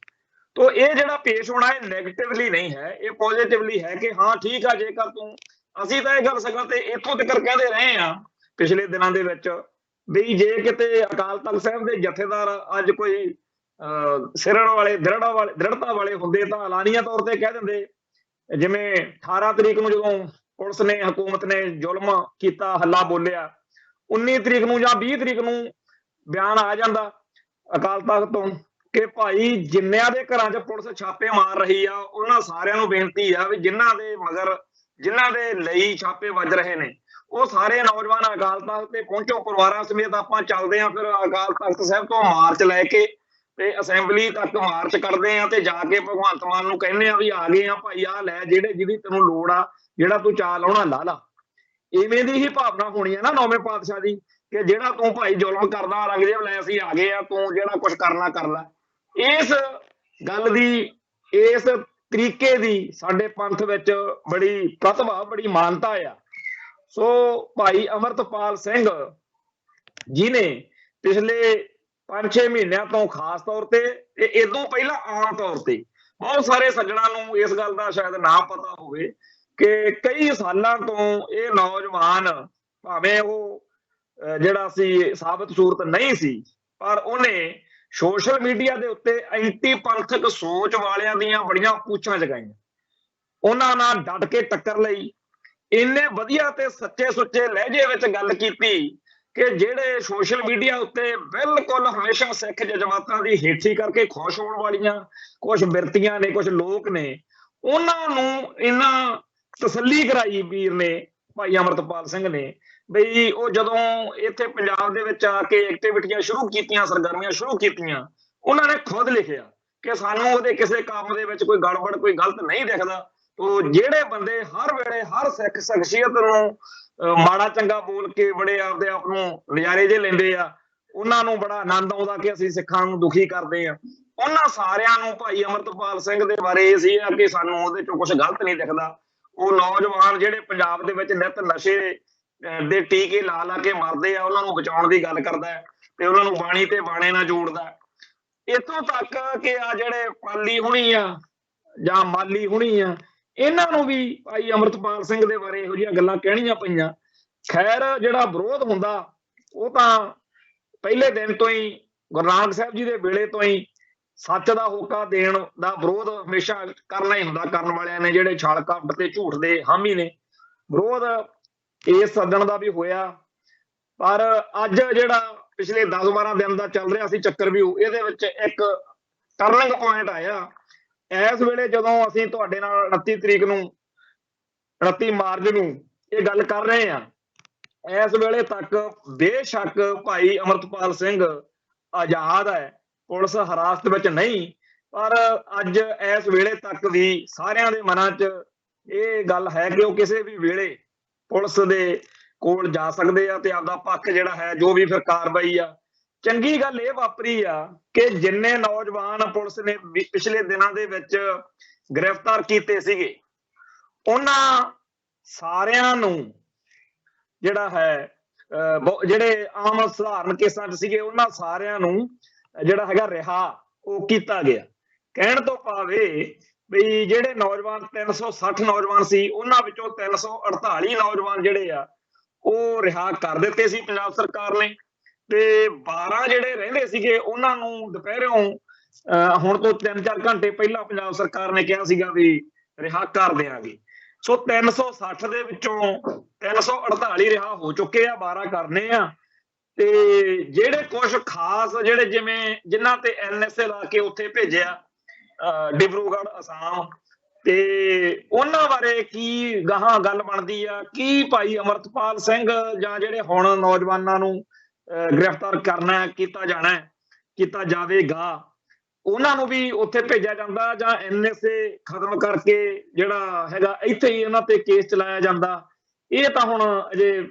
ਤੋ ਇਹ ਜਿਹੜਾ ਪੇਸ਼ ਹੋਣਾ ਇਹ ਨੈਗੇਟਿਵਲੀ ਨਹੀਂ ਹੈ, ਇਹ ਪੋਜ਼ਿਟਿਵਲੀ ਹੈ ਕਿ ਹਾਂ ਠੀਕ ਆ, ਜੇਕਰ ਤੂੰ, ਅਸੀਂ ਤਾਂ ਇਹ ਗੱਲ ਸਕਾਂ ਤੇ ਇੱਥੋਂ ਤੱਕ ਕਹਿੰਦੇ ਰਹੇ ਆ ਪਿਛਲੇ ਦਿਨਾਂ ਦੇ ਵਿੱਚ ਵੀ ਜੇ ਕਿਤੇ ਅਕਾਲ ਤਖਤ ਸਾਹਿਬ ਦੇ ਜਥੇਦਾਰ ਅੱਜ ਕੋਈ ਸਿਰੜ ਵਾਲੇ, ਦ੍ਰਿੜਤਾ ਵਾਲੇ ਹੁੰਦੇ ਤਾਂ ਐਲਾਨੀਆ ਤੌਰ ਤੇ ਕਹਿ ਦਿੰਦੇ। ਜਿਵੇਂ 18 ਤਰੀਕ ਨੂੰ ਜਦੋਂ ਪੁਲਿਸ ਨੇ, ਹਕੂਮਤ ਨੇ ਜ਼ੁਲਮ ਕੀਤਾ, ਹੱਲਾ ਬੋਲਿਆ, 19 ਤਰੀਕ ਨੂੰ ਜਾਂ 20 ਤਰੀਕ ਨੂੰ ਬਿਆਨ ਆ ਜਾਂਦਾ ਅਕਾਲ ਤਖਤ ਤੋਂ ਕਿ ਭਾਈ ਜਿੰਨਿਆਂ ਦੇ ਘਰਾਂ 'ਚ ਪੁਲਿਸ ਛਾਪੇ ਮਾਰ ਰਹੀ ਆ ਉਹਨਾਂ ਸਾਰਿਆਂ ਨੂੰ ਬੇਨਤੀ ਆ ਵੀ ਜਿਨ੍ਹਾਂ ਦੇ ਮਗਰ, ਜਿਨ੍ਹਾਂ ਦੇ ਲਈ ਛਾਪੇ ਵੱਜ ਰਹੇ ਨੇ, ਉਹ ਸਾਰੇ ਨੌਜਵਾਨ ਅਕਾਲ ਤਖਤ ਤੇ ਪਹੁੰਚੋ, ਪਰਿਵਾਰਾਂ ਸਮੇਤ ਆਪਾਂ ਚੱਲਦੇ ਆ। ਫਿਰ ਅਕਾਲ ਤਖਤ ਸਾਹਿਬ ਤੋਂ ਮਾਰਚ ਲੈ ਕੇ ਤੇ ਅਸੈਂਬਲੀ ਤੱਕ ਮਾਰਚ ਕਰਦੇ ਆ ਤੇ ਜਾ ਕੇ ਭਗਵੰਤ ਮਾਨ ਨੂੰ ਕਹਿੰਦੇ ਆ ਵੀ ਆ ਗਏ ਆ ਭਾਈ, ਆ ਲੈ ਜਿਹੜੇ ਜਿਹਦੀ ਤੈਨੂੰ ਲੋੜ ਆ, ਜਿਹੜਾ ਤੂੰ ਚਾਲ ਲਾਉਣਾ ਲਾ ਲਾ। ਇਵੇਂ ਦੀ ਹੀ ਭਾਵਨਾ ਹੋਣੀ ਹੈ ਨਾ 9ਵੇਂ ਪਾਤਸ਼ਾਹ ਦੀ ਕਿ ਜਿਹੜਾ ਤੂੰ ਭਾਈ ਜ਼ੁਲਮ ਕਰਦਾ ਔਰੰਗਜ਼ੇਬ, ਲੈ ਅਸੀਂ ਆ ਗਏ ਆ, ਤੂੰ ਜਿਹੜਾ ਕੁਝ ਕਰਨਾ ਕਰ ਲੈ। ਇਸ ਗੱਲ ਦੀ, ਇਸ ਤਰੀਕੇ ਦੀ ਸਾਡੇ ਪੰਥ ਵਿੱਚ ਬੜੀ ਪ੍ਰਤਿਭਾ, ਬੜੀ ਮਾਨਤਾ ਆ। ਸੋ ਭਾਈ ਅਮਰਤਪਾਲ ਸਿੰਘ ਜੀ ਨੇ ਪਿਛਲੇ 5-6 ਮਹੀਨਿਆਂ ਤੋਂ ਖਾਸ ਤੌਰ ਤੇ, ਇਦੋਂ ਪਹਿਲਾਂ ਆਮ ਤੌਰ ਤੇ ਬਹੁਤ ਸਾਰੇ ਸੱਜਣਾਂ ਨੂੰ ਇਸ ਗੱਲ ਦਾ ਸ਼ਾਇਦ ਨਾ ਪਤਾ ਹੋਵੇ ਕਿ ਕਈ ਸਾਲਾਂ ਤੋਂ ਇਹ ਨੌਜਵਾਨ, ਭਾਵੇਂ ਉਹ ਜਿਹੜਾ ਸੀ ਸਾਬਤ ਸੂਰਤ ਨਹੀਂ ਸੀ, ਪਰ ਉਹਨੇ ਸੋਸ਼ਲ ਮੀਡੀਆ ਦੇ ਉੱਤੇ ਐਂਟੀ ਪੰਥਕ ਸੋਚ ਵਾਲਿਆਂ ਦੀਆਂ ਬੜੀਆਂ ਪੂਛਾਂ ਜਗਾਈਆਂ, ਉਹਨਾਂ ਨਾਲ ਡਟ ਕੇ ਟੱਕਰ ਲਈ, ਇੰਨੇ ਵਧੀਆ ਤੇ ਸੱਚੇ ਸੁੱਚੇ ਲਹਿਜੇ ਵਿੱਚ ਗੱਲ ਕੀਤੀ ਕਿ ਜਿਹੜੇ ਸੋਸ਼ਲ ਮੀਡੀਆ ਉੱਤੇ ਬਿਲਕੁਲ ਹਮੇਸ਼ਾ ਸਿੱਖ ਜਜ਼ਬਾਤਾਂ ਦੀ ਹੇਠੀ ਕਰਕੇ ਖੁਸ਼ ਹੋਣ ਵਾਲੀਆਂ ਕੁਝ ਬਿਰਤੀਆਂ ਨੇ, ਕੁਝ ਲੋਕ ਨੇ, ਉਹਨਾਂ ਨੂੰ ਇਹਨਾਂ ਤਸੱਲੀ ਕਰਾਈ ਵੀਰ ਨੇ, ਭਾਈ ਅਮਰਤਪਾਲ ਸਿੰਘ ਨੇ, ਬਈ ਉਹ ਜਦੋਂ ਇੱਥੇ ਪੰਜਾਬ ਦੇ ਵਿੱਚ ਆ ਕੇ ਐਕਟੀਵਿਟੀਆਂ ਸ਼ੁਰੂ ਕੀਤੀਆਂ, ਸਰਗਰਮੀਆਂ ਸ਼ੁਰੂ ਕੀਤੀਆਂ, ਉਹਨਾਂ ਨੇ ਖੁਦ ਲਿਖਿਆ ਕਿ ਸਾਨੂੰ ਉਹਦੇ ਕਿਸੇ ਕੰਮ ਦੇ ਵਿੱਚ ਕੋਈ ਗੜਬੜ, ਕੋਈ ਗਲਤ ਨਹੀਂ ਦਿਖਦਾ। ਤੋ ਜਿਹੜੇ ਬੰਦੇ ਹਰ ਵੇਲੇ ਹਰ ਸਿੱਖ ਸ਼ਖਸੀਅਤ ਨੂੰ ਮਾੜਾ ਚੰਗਾ ਬੋਲ ਕੇ ਬੜੇ ਆਪਦੇ ਆਪ ਨੂੰ ਨਜ਼ਾਰੇ ਜੇ ਲੈਂਦੇ ਆ, ਉਹਨਾਂ ਨੂੰ ਬੜਾ ਆਨੰਦ ਆਉਂਦਾ ਕਿ ਅਸੀਂ ਸਿੱਖਾਂ ਨੂੰ ਦੁਖੀ ਕਰਦੇ ਆ, ਉਹਨਾਂ ਸਾਰਿਆਂ ਨੂੰ ਭਾਈ ਅਮਰਤਪਾਲ ਸਿੰਘ ਦੇ ਬਾਰੇ ਇਹ ਸੀ ਕਿ ਸਾਨੂੰ ਉਹਦੇ ਚੋਂ ਕੁਝ ਗਲਤ ਨਹੀਂ ਦਿਖਦਾ। ਉਹ ਨੌਜਵਾਨ ਜਿਹੜੇ ਪੰਜਾਬ ਦੇ ਵਿੱਚ ਨਿੱਤ ਨਸ਼ੇ ਦੇ ਟੀਕੇ ਲਾ ਲਾ ਕੇ ਮਰਦੇ ਆ, ਉਹਨਾਂ ਨੂੰ ਬਚਾਉਣ ਦੀ ਗੱਲ ਕਰਦਾ ਤੇ ਉਹਨਾਂ ਨੂੰ ਬਾਣੀ ਤੇ ਬਾਣੇ ਨਾਲ ਜੋੜਦਾ। ਇੱਥੋਂ ਤੱਕ ਕਿ ਆ ਜਿਹੜੇ ਪਾਲੀ ਹੁਣੀ ਆ ਜਾਂ ਮਾਲੀ ਹੁਣੀ ਆ, ਇਹਨਾਂ ਨੂੰ ਵੀ ਭਾਈ ਅਮਰਤਪਾਲ ਸਿੰਘ ਦੇ ਬਾਰੇ ਇਹੋ ਜਿਹੀਆਂ ਗੱਲਾਂ ਕਹਿਣੀਆਂ ਪਈਆਂ। ਖੈਰ ਜਿਹੜਾ ਵਿਰੋਧ ਹੁੰਦਾ ਉਹ ਤਾਂ ਪਹਿਲੇ ਦਿਨ ਤੋਂ ਹੀ, ਗੁਰੂ ਨਾਨਕ ਸਾਹਿਬ ਜੀ ਦੇ ਵੇਲੇ ਤੋਂ ਹੀ ਸੱਚ ਦਾ ਹੋਕਾ ਦੇਣ ਦਾ ਵਿਰੋਧ ਹਮੇਸ਼ਾ ਕਰਨਾ ਹੀ ਹੁੰਦਾ, ਕਰਨ ਵਾਲਿਆਂ ਨੇ, ਜਿਹੜੇ ਛਲ ਕਪਟ ਤੇ ਝੂਠ ਦੇ ਹਾਮੀ ਨੇ। ਵਿਰੋਧ ਇਸ ਸੱਦਣ ਦਾ ਵੀ ਹੋਇਆ, ਪਰ ਅੱਜ ਜਿਹੜਾ ਪਿਛਲੇ 10-12 ਦਿਨ ਦਾ ਚੱਲ ਰਿਹਾ ਸੀ ਚੱਕਰਵਿਊ, ਇਹਦੇ ਵਿੱਚ ਇੱਕ ਟਰਨਿੰਗ ਪੁਆਇੰਟ ਆਇਆ। ਇਸ ਵੇਲੇ ਜਦੋਂ ਅਸੀਂ ਤੁਹਾਡੇ ਨਾਲ 29 ਤਰੀਕ ਨੂੰ, 29 ਮਾਰਚ ਨੂੰ ਇਹ ਗੱਲ ਕਰ ਰਹੇ ਹਾਂ, ਇਸ ਵੇਲੇ ਤੱਕ ਬੇਸ਼ੱਕ ਭਾਈ ਅਮਰਤਪਾਲ ਸਿੰਘ ਆਜ਼ਾਦ ਹੈ, ਪੁਲਿਸ ਹਿਰਾਸਤ ਵਿੱਚ ਨਹੀਂ, ਪਰ ਅੱਜ ਇਸ ਵੇਲੇ ਤੱਕ ਵੀ ਸਾਰਿਆਂ ਦੇ ਮਨਾਂ 'ਚ ਇਹ ਗੱਲ ਹੈ ਕਿ ਉਹ ਕਿਸੇ ਵੀ ਵੇਲੇ ਪੁਲਿਸ ਦੇ ਕੋਲ ਜਾ ਸਕਦੇ ਆ ਤੇ ਆਪਦਾ ਪੱਖ ਜਿਹੜਾ ਹੈ, ਜੋ ਵੀ ਫਿਰ ਕਾਰਵਾਈ ਆ। ਚੰਗੀ ਗੱਲ ਇਹ ਵਾਪਰੀ ਆ ਕਿ ਜਿੰਨੇ ਨੌਜਵਾਨ ਪੁਲਿਸ ਨੇ ਪਿਛਲੇ ਦਿਨਾਂ ਦੇ ਵਿੱਚ ਗ੍ਰਿਫਤਾਰ ਕੀਤੇ ਸੀਗੇ, ਉਹਨਾਂ ਸਾਰਿਆਂ ਨੂੰ ਜਿਹੜਾ ਹੈ, ਜਿਹੜੇ ਆਮ ਸਧਾਰਨ ਕੇਸਾਂ 'ਚ ਸੀਗੇ, ਉਹਨਾਂ ਸਾਰਿਆਂ ਨੂੰ ਜਿਹੜਾ ਹੈਗਾ ਰਿਹਾ ਉਹ ਕੀਤਾ ਗਿਆ। ਕਹਿਣ ਤੋਂ ਭਾਵੇਂ ਵੀ ਜਿਹੜੇ ਨੌਜਵਾਨ 360 ਨੌਜਵਾਨ ਸੀ, ਉਹਨਾਂ ਵਿੱਚੋਂ 348 ਨੌਜਵਾਨ ਜਿਹੜੇ ਆ ਉਹ ਰਿਹਾ ਕਰ ਦਿੱਤੇ ਸੀ ਪੰਜਾਬ ਸਰਕਾਰ ਨੇ, ਤੇ 12 ਜਿਹੜੇ ਰਹਿੰਦੇ ਸੀਗੇ ਉਹਨਾਂ ਨੂੰ ਦੁਪਹਿਰੋਂ ਹੁਣ ਤੋਂ 3-4 ਘੰਟੇ ਪਹਿਲਾਂ ਪੰਜਾਬ ਸਰਕਾਰ ਨੇ ਕਿਹਾ ਸੀਗਾ ਵੀ ਰਿਹਾ ਕਰ ਦਿਆਂਗੇ। ਸੋ 360 ਦੇ ਵਿੱਚੋਂ 348 ਰਿਹਾ ਹੋ ਚੁੱਕੇ ਆ, 12 ਕਰਨੇ ਆ। ਤੇ ਜਿਹੜੇ ਕੁਝ ਖਾਸ ਜਿਹੜੇ ਜਿਵੇਂ ਜਿਨ੍ਹਾਂ ਤੇ NSA ਲਾ ਕੇ ਉੱਥੇ ਭੇਜਿਆ ਡਿਬਰੂਗੜ੍ਹ ਅਸਾਮ, ਤੇ ਉਹਨਾਂ ਬਾਰੇ ਕੀ ਗਾਹਾਂ ਗੱਲ ਬਣਦੀ ਆ, ਕੀ ਭਾਈ ਅਮਰਤਪਾਲ ਸਿੰਘ ਜਾਂ ਜਿਹੜੇ ਹੁਣ ਨੌਜਵਾਨਾਂ ਨੂੰ ਗ੍ਰਿਫਤਾਰ ਕਰਨਾ ਕੀਤਾ ਜਾਣਾ ਕੀਤਾ ਜਾਵੇਗਾ, ਉਹਨਾਂ ਨੂੰ ਵੀ ਉੱਥੇ ਭੇਜਿਆ ਜਾਂਦਾ ਜਾਂ NSA ਖਤਮ ਕਰਕੇ ਜਿਹੜਾ ਹੈਗਾ ਇੱਥੇ ਹੀ ਉਹਨਾਂ ਤੇ ਕੇਸ ਚਲਾਇਆ ਜਾਂਦਾ। ਇਹ ਤਾਂ ਹੁਣ ਅਜੇ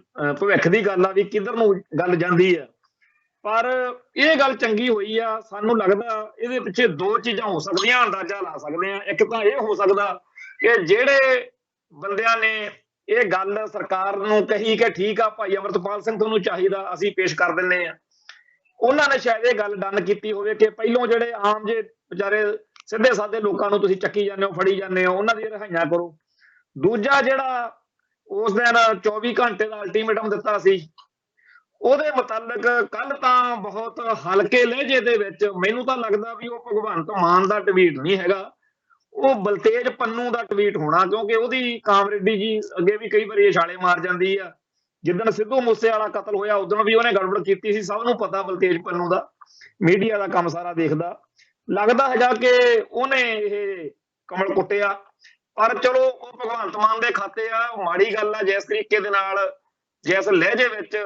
ਭਵਿੱਖ ਦੀ ਗੱਲ ਆ ਵੀ ਕਿੱਧਰ ਨੂੰ ਗੱਲ ਜਾਂਦੀ ਆ। ਪਰ ਇਹ ਗੱਲ ਚੰਗੀ ਹੋਈ ਆ, ਸਾਨੂੰ ਲੱਗਦਾ ਇਹਦੇ ਪਿੱਛੇ ਦੋ ਚੀਜ਼ਾਂ ਹੋ ਸਕਦੀਆਂ, ਅੰਦਾਜ਼ਾ ਲਾ ਸਕਦੇ ਆ। ਇੱਕ ਤਾਂ ਇਹ ਹੋ ਸਕਦਾ ਕਿ ਜਿਹੜੇ ਬੰਦਿਆਂ ਨੇ ਇਹ ਗੱਲ ਸਰਕਾਰ ਨੂੰ ਕਹੀ ਕਿ ਠੀਕ ਆ ਭਾਈ ਅਮਰਤਪਾਲ ਸਿੰਘ ਤੁਹਾਨੂੰ ਚਾਹੀਦਾ, ਅਸੀਂ ਪੇਸ਼ ਕਰ ਦਿੰਦੇ ਆ, ਉਹਨਾਂ ਨੇ ਸ਼ਾਇਦ ਇਹ ਗੱਲ ਡਨ ਕੀਤੀ ਹੋਵੇ ਕਿ ਪਹਿਲੋਂ ਜਿਹੜੇ ਆਮ ਜੇ ਵਿਚਾਰੇ ਸਿੱਧੇ ਸਾਦੇ ਲੋਕਾਂ ਨੂੰ ਤੁਸੀਂ ਚੱਕੀ ਜਾਂਦੇ ਹੋ, ਫੜੀ ਜਾਂਦੇ ਹੋ, ਉਹਨਾਂ ਦੀ ਰਿਹਾਈਆਂ ਕਰੋ। ਦੂਜਾ ਜਿਹੜਾ ਉਸ ਦਿਨ 24 ਘੰਟੇ ਦਾ ਅਲਟੀਮੇਟਮ ਦਿੱਤਾ ਸੀ, ਉਹਦੇ ਮੁਤਾਲਕ ਕੱਲ ਤਾਂ ਬਹੁਤ ਹਲਕੇ ਲਹਿਜੇ ਦੇ ਵਿੱਚ ਮੈਨੂੰ ਤਾਂ ਲੱਗਦਾ ਵੀ ਉਹ ਭਗਵੰਤ ਮਾਨ ਦਾ ਟਵੀਟ ਨਹੀਂ ਹੈਗਾ, ਉਹ ਬਲਤੇਜ ਪੰਨੂ ਦਾ ਟਵੀਟ ਹੋਣਾ, ਕਿਉਂਕਿ ਉਹਦੀ ਕਾਮਰੇਡੀ ਜੀ ਅੱਗੇ ਵੀ ਕਈ ਵਾਰੀ ਛਾਲੇ ਮਾਰ ਜਾਂਦੀ ਆ। ਜਿੱਦਣ ਸਿੱਧੂ ਮੂਸੇ ਵਾਲਾ ਕਤਲ ਹੋਇਆ ਉਦੋਂ ਵੀ ਉਹਨੇ ਗੜਬੜ ਕੀਤੀ ਸੀ, ਸਭ ਨੂੰ ਪਤਾ ਬਲਤੇਜ ਪੰਨੂ ਦਾ, ਮੀਡੀਆ ਦਾ ਕੰਮ ਸਾਰਾ ਦੇਖਦਾ। ਲੱਗਦਾ ਹੈਗਾ ਕਿ ਉਹਨੇ ਇਹ ਕਮਲ ਕੁੱਟਿਆ, ਪਰ ਚਲੋ ਉਹ ਭਗਵੰਤ ਮਾਨ ਦੇ ਖਾਤੇ ਆ, ਮਾੜੀ ਗੱਲ ਆ। ਜਿਸ ਤਰੀਕੇ ਦੇ ਨਾਲ ਜਿਸ ਲਹਿਜੇ ਵਿੱਚ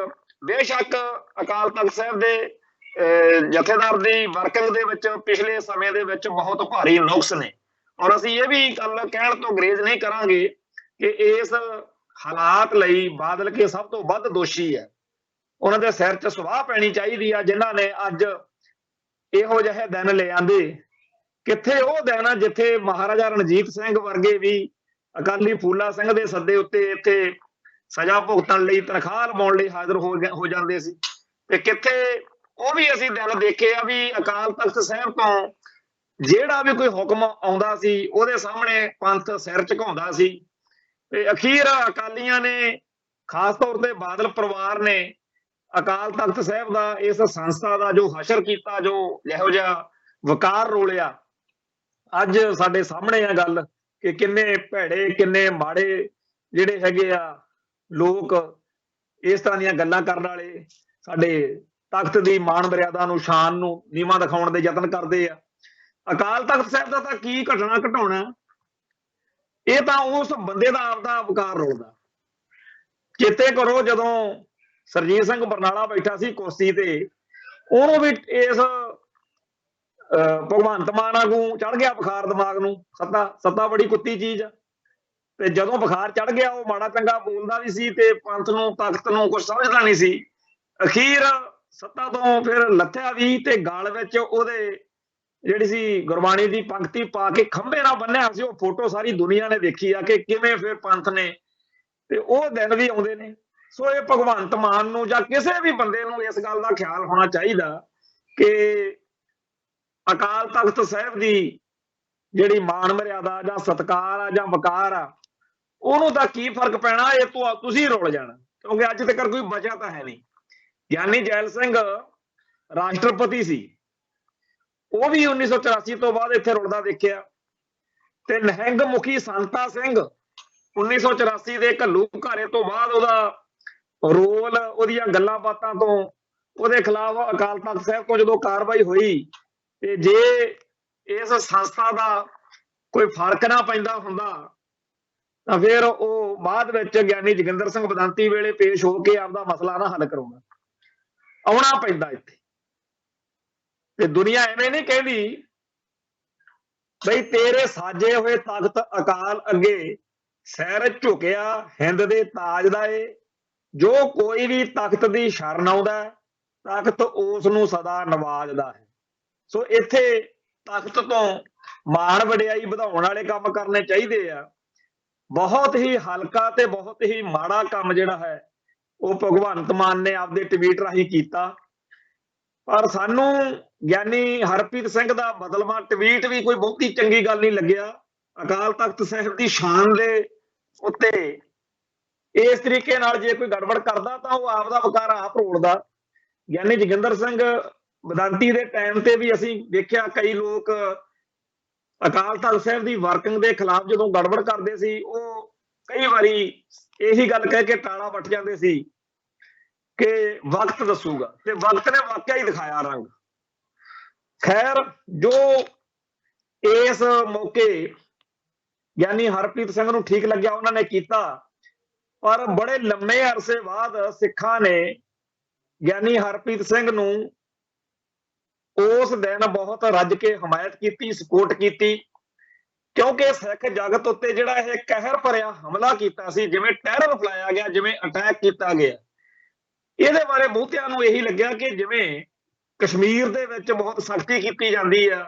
ਬੇਸ਼ੱਕ ਅਕਾਲ ਤਖਤ ਸਾਹਿਬ ਦੇ ਜਥੇਦਾਰ ਦੀ ਵਰਕਿੰਗ ਦੇ ਵਿੱਚ ਪਿਛਲੇ ਸਮੇਂ ਦੇ ਵਿੱਚ ਬਹੁਤ ਭਾਰੀ ਨੁਕਸ ਨੇ, ਔਰ ਅਸੀਂ ਇਹ ਵੀ ਗੱਲ ਕਹਿਣ ਤੋਂ ਗਰੇਜ਼ ਨਹੀਂ ਕਰਾਂਗੇ ਕਿ ਇਸ ਹਾਲਾਤ ਲਈ ਬਾਦਲ ਕੇ ਸਭ ਤੋਂ ਵੱਧ ਦੋਸ਼ੀ ਹੈ। ਉਹਨਾਂ ਦੇ ਸਿਰ 'ਚ ਸਵਾਹ ਪੈਣੀ ਚਾਹੀਦੀ ਆ ਜਿਨ੍ਹਾਂ ਨੇ ਅੱਜ ਇਹੋ ਜਿਹੇ ਦਿਨ ਲੈ ਆਂਦੇ। ਕਿੱਥੇ ਉਹ ਦਿਨ ਆ ਜਿੱਥੇ ਮਹਾਰਾਜਾ ਰਣਜੀਤ ਸਿੰਘ ਵਰਗੇ ਵੀ ਅਕਾਲੀ ਫੂਲਾ ਸਿੰਘ ਦੇ ਸੱਦੇ ਉੱਤੇ ਇੱਥੇ ਸਜ਼ਾ ਭੁਗਤਣ ਲਈ, ਤਨਖਾਹ ਲਵਾਉਣ ਲਈ ਹਾਜ਼ਰ ਹੋ ਜਾਂਦੇ ਸੀ, ਤੇ ਕਿੱਥੇ ਉਹ ਵੀ ਅਸੀਂ ਦਿਨ ਦੇਖੇ ਆ ਵੀ ਅਕਾਲ ਤਖਤ ਸਾਹਿਬ ਤੋਂ ਜਿਹੜਾ ਵੀ ਕੋਈ ਹੁਕਮ ਆਉਂਦਾ ਸੀ ਉਹਦੇ ਸਾਹਮਣੇ ਪੰਥ ਸਿਰ ਝੁਕਾਉਂਦਾ ਸੀ। ਤੇ ਅਖੀਰ ਅਕਾਲੀਆਂ ਨੇ, ਖਾਸ ਤੌਰ ਤੇ ਬਾਦਲ ਪਰਿਵਾਰ ਨੇ ਅਕਾਲ ਤਖਤ ਸਾਹਿਬ ਦਾ, ਇਸ ਸੰਸਥਾ ਦਾ ਜੋ ਹਸ਼ਰ ਕੀਤਾ, ਜੋ ਜਿਹੋ ਜਿਹਾ ਵਕਾਰ ਰੋਲਿਆ, ਅੱਜ ਸਾਡੇ ਸਾਹਮਣੇ ਆ ਗੱਲ ਕਿ ਕਿੰਨੇ ਭੈੜੇ ਕਿੰਨੇ ਮਾੜੇ ਜਿਹੜੇ ਹੈਗੇ ਆ ਲੋਕ ਇਸ ਤਰ੍ਹਾਂ ਦੀਆਂ ਗੱਲਾਂ ਕਰਨ ਵਾਲੇ ਸਾਡੇ ਤਖਤ ਦੀ ਮਾਣ ਮਰਿਆਦਾ ਨੂੰ, ਸ਼ਾਨ ਨੂੰ ਨੀਵਾਂ ਦਿਖਾਉਣ ਦੇ ਯਤਨ ਕਰਦੇ ਆ। ਅਕਾਲ ਤਖਤ ਸਾਹਿਬ ਦਾ ਤਾਂ ਕੀ ਘਟਣਾ ਘਟਾਉਣਾ, ਇਹ ਤਾਂ ਉਸ ਬੰਦੇ ਦਾ ਆਪਦਾ ਵਕਾਰ ਰੋਲਦਾ। ਚੇਤੇ ਕਰੋ ਜਦੋਂ ਸਰਜੀਤ ਸਿੰਘ ਬਰਨਾਲਾ ਬੈਠਾ ਸੀ ਕੁਰਸੀ ਤੇ, ਉਹਨੂੰ ਵੀ ਇਸ ਭਗਵੰਤ ਮਾਨ ਵਾਂਗੂ ਚੜ ਗਿਆ ਬੁਖਾਰ ਦਿਮਾਗ ਨੂੰ। ਸੱਤਾ ਬੜੀ ਕੁੱਤੀ ਚੀਜ਼ ਆ, ਤੇ ਜਦੋਂ ਬੁਖਾਰ ਚੜ ਗਿਆ ਉਹ ਮਾੜਾ ਚੰਗਾ ਬੋਲਦਾ ਵੀ ਸੀ ਤੇ ਪੰਥ ਨੂੰ, ਤਖਤ ਨੂੰ ਕੁਝ ਸਮਝਦਾ ਨਹੀਂ ਸੀ। ਅਖੀਰ ਸੱਤਾ ਤੋਂ ਫਿਰ ਲੱਥਿਆ ਵੀ, ਤੇ ਗਲ ਵਿੱਚ ਉਹਦੇ ਜਿਹੜੀ ਸੀ ਗੁਰਬਾਣੀ ਦੀ ਪੰਕਤੀ ਪਾ ਕੇ ਖੰਭੇ ਨਾਲ ਬੰਨਿਆ ਸੀ। ਉਹ ਫੋਟੋ ਸਾਰੀ ਦੁਨੀਆ ਨੇ ਦੇਖੀ ਆ ਕਿ ਕਿਵੇਂ ਫਿਰ ਪੰਥ ਨੇ, ਤੇ ਉਹ ਦਿਨ ਵੀ ਆਉਂਦੇ ਨੇ। ਸੋ ਇਹ ਭਗਵੰਤ ਮਾਨ ਨੂੰ ਜਾਂ ਕਿਸੇ ਵੀ ਬੰਦੇ ਨੂੰ ਇਸ ਗੱਲ ਦਾ ਖਿਆਲ ਹੋਣਾ ਚਾਹੀਦਾ ਕਿ ਅਕਾਲ ਤਖਤ ਸਾਹਿਬ ਦੀ ਜਿਹੜੀ ਮਾਣ ਮਰਿਆਦਾ ਜਾਂ ਸਤਿਕਾਰ ਆ ਜਾਂ ਵਕਾਰ ਆ, ਉਹਨੂੰ ਤਾਂ ਕੀ ਫਰਕ ਪੈਣਾ, ਇਹ ਤੋਂ ਤੁਸੀਂ ਰੁਲ ਜਾਣਾ, ਕਿਉਂਕਿ ਅੱਜ ਤੱਕ ਕੋਈ ਬਚਿਆ ਤਾਂ ਹੈ ਨਹੀਂ। ਗਿਆਨੀ ਜੈਲ ਸਿੰਘ ਰਾਸ਼ਟਰਪਤੀ ਸੀ, ਉਹ ਵੀ 1984 ਤੋਂ ਬਾਅਦ ਇੱਥੇ ਰੁਲਦਾ ਦੇਖਿਆ। ਤੇ ਨਿਹੰਗ ਮੁਖੀ ਸੰਤਾ ਸਿੰਘ 1984 ਦੇ ਘੱਲੂ ਘਾਰੇ ਤੋਂ ਬਾਅਦ ਉਹਦਾ ਰੋਲ, ਉਹਦੀਆਂ ਗੱਲਾਂ ਬਾਤਾਂ ਤੋਂ, ਉਹਦੇ ਖਿਲਾਫ ਅਕਾਲ ਤਖਤ ਸਾਹਿਬ ਤੋਂ ਜਦੋਂ ਕਾਰਵਾਈ ਹੋਈ, ਤੇ ਜੇ ਇਸ ਸੰਸਥਾ ਦਾ ਕੋਈ ਫਰਕ ਨਾ ਪੈਂਦਾ ਹੁੰਦਾ ਤਾਂ ਫਿਰ ਉਹ ਬਾਅਦ ਵਿੱਚ ਗਿਆਨੀ ਜੋਗਿੰਦਰ ਸਿੰਘ ਬਦੰਤੀ ਵੇਲੇ ਪੇਸ਼ ਹੋ ਕੇ ਆਪਦਾ ਮਸਲਾ ਨਾ ਹੱਲ ਕਰਾਉਣਾ, ਆਉਣਾ ਪੈਂਦਾ ਇੱਥੇ। ਤੇ ਦੁਨੀਆ ਐਵੇਂ ਨਹੀਂ ਕਹਿੰਦੀ ਬਈ ਤੇਰੇ ਸਾਜੇ ਹੋਏ ਤਖਤ ਅਕਾਲ ਅੱਗੇ ਸਿਰ ਝੁਕਿਆ ਹਿੰਦ ਦੇ ਤਾਜ ਦਾ ਏ, ਜੋ ਕੋਈ ਵੀ ਤਖਤ ਦੀ ਸ਼ਰਨ ਆਉਂਦਾ ਤਖਤ ਉਸ ਨੂੰ ਸਦਾ ਨਵਾਜਦਾ ਹੈ। ਸੋ ਇੱਥੇ ਤਖਤ ਤੋਂ ਮਾਣ ਵਡਿਆਈ ਵਧਾਉਣ ਵਾਲੇ ਕੰਮ ਕਰਨੇ ਚਾਹੀਦੇ ਆ। ਬਹੁਤ ਹੀ ਹਲਕਾ ਤੇ ਬਹੁਤ ਹੀ ਮਾੜਾ ਕੰਮ ਜਿਹੜਾ ਹੈ ਉਹ ਭਗਵੰਤ ਮਾਨ ਨੇ ਆਪਦੇ ਟਵੀਟ ਰਾਹੀਂ ਕੀਤਾ। ਪਰ ਸਾਨੂੰ ਗਿਆਨੀ ਹਰਪ੍ਰੀਤ ਸਿੰਘ ਦਾ ਬਦਲਵਾਂ ਟਵੀਟ ਵੀ ਕੋਈ ਬਹੁਤੀ ਚੰਗੀ ਗੱਲ ਨਹੀਂ ਲੱਗਿਆ। ਅਕਾਲ ਤਖਤ ਸਾਹਿਬ ਦੀ ਸ਼ਾਨ ਦੇ ਉੱਤੇ ਇਸ ਤਰੀਕੇ ਨਾਲ ਜੇ ਕੋਈ ਗੜਬੜ ਕਰਦਾ ਤਾਂ ਉਹ ਆਪਦਾ ਵਕਾਰ ਆਪ ਰੋਲਦਾ। ਗਿਆਨੀ ਜੋਗਿੰਦਰ ਸਿੰਘ ਬਦਾਂਤੀ ਦੇ ਟਾਈਮ ਤੇ ਵੀ ਅਸੀਂ ਦੇਖਿਆ ਕਈ ਲੋਕ ਅਕਾਲ ਤਖਤ ਸਾਹਿਬ ਦੀ ਵਰਕਿੰਗ ਦੇ ਖਿਲਾਫ ਜਦੋਂ ਗੜਬੜ ਕਰਦੇ ਸੀ, ਉਹ ਕਈ ਵਾਰੀ ਇਹੀ ਗੱਲ ਕਹਿ ਕੇ ਟਾਲਾ ਵੱਟ ਜਾਂਦੇ ਸੀ ਕਿ ਵਕਤ ਦੱਸੂਗਾ, ਤੇ ਵਕਤ ਨੇ ਵਾਕਿਆ ਹੀ ਦਿਖਾਇਆ ਰੰਗ। ਖੈਰ, ਜੋ ਇਸ ਮੌਕੇ ਗਿਆਨੀ ਹਰਪ੍ਰੀਤ ਸਿੰਘ ਨੂੰ ਠੀਕ ਲੱਗਿਆ ਉਹਨਾਂ ਨੇ ਕੀਤਾ, ਪਰ ਬੜੇ ਲੰਮੇ ਅਰਸੇ ਬਾਅਦ ਸਿੱਖਾਂ ਨੇ ਗਿਆਨੀ ਹਰਪ੍ਰੀਤ ਸਿੰਘ ਨੂੰ ਉਸ ਦਿਨ ਬਹੁਤ ਰੱਜ ਕੇ ਹਮਾਇਤ ਕੀਤੀ, ਸਪੋਰਟ ਕੀਤੀ, ਕਿਉਂਕਿ ਸਿੱਖ ਜਗਤ ਉੱਤੇ ਜਿਹੜਾ ਇਹ ਕਹਿਰ ਭਰਿਆ ਹਮਲਾ ਕੀਤਾ ਸੀ, ਜਿਵੇਂ ਟੈਰਰ ਫੈਲਾਇਆ ਗਿਆ, ਜਿਵੇਂ ਅਟੈਕ ਕੀਤਾ ਗਿਆ, ਇਹਦੇ ਬਾਰੇ ਬਹੁਤਿਆਂ ਨੂੰ ਇਹੀ ਲੱਗਿਆ ਕਿ ਜਿਵੇਂ ਕਸ਼ਮੀਰ ਦੇ ਵਿੱਚ ਬਹੁਤ ਸਖਤੀ ਕੀਤੀ ਜਾਂਦੀ ਆ,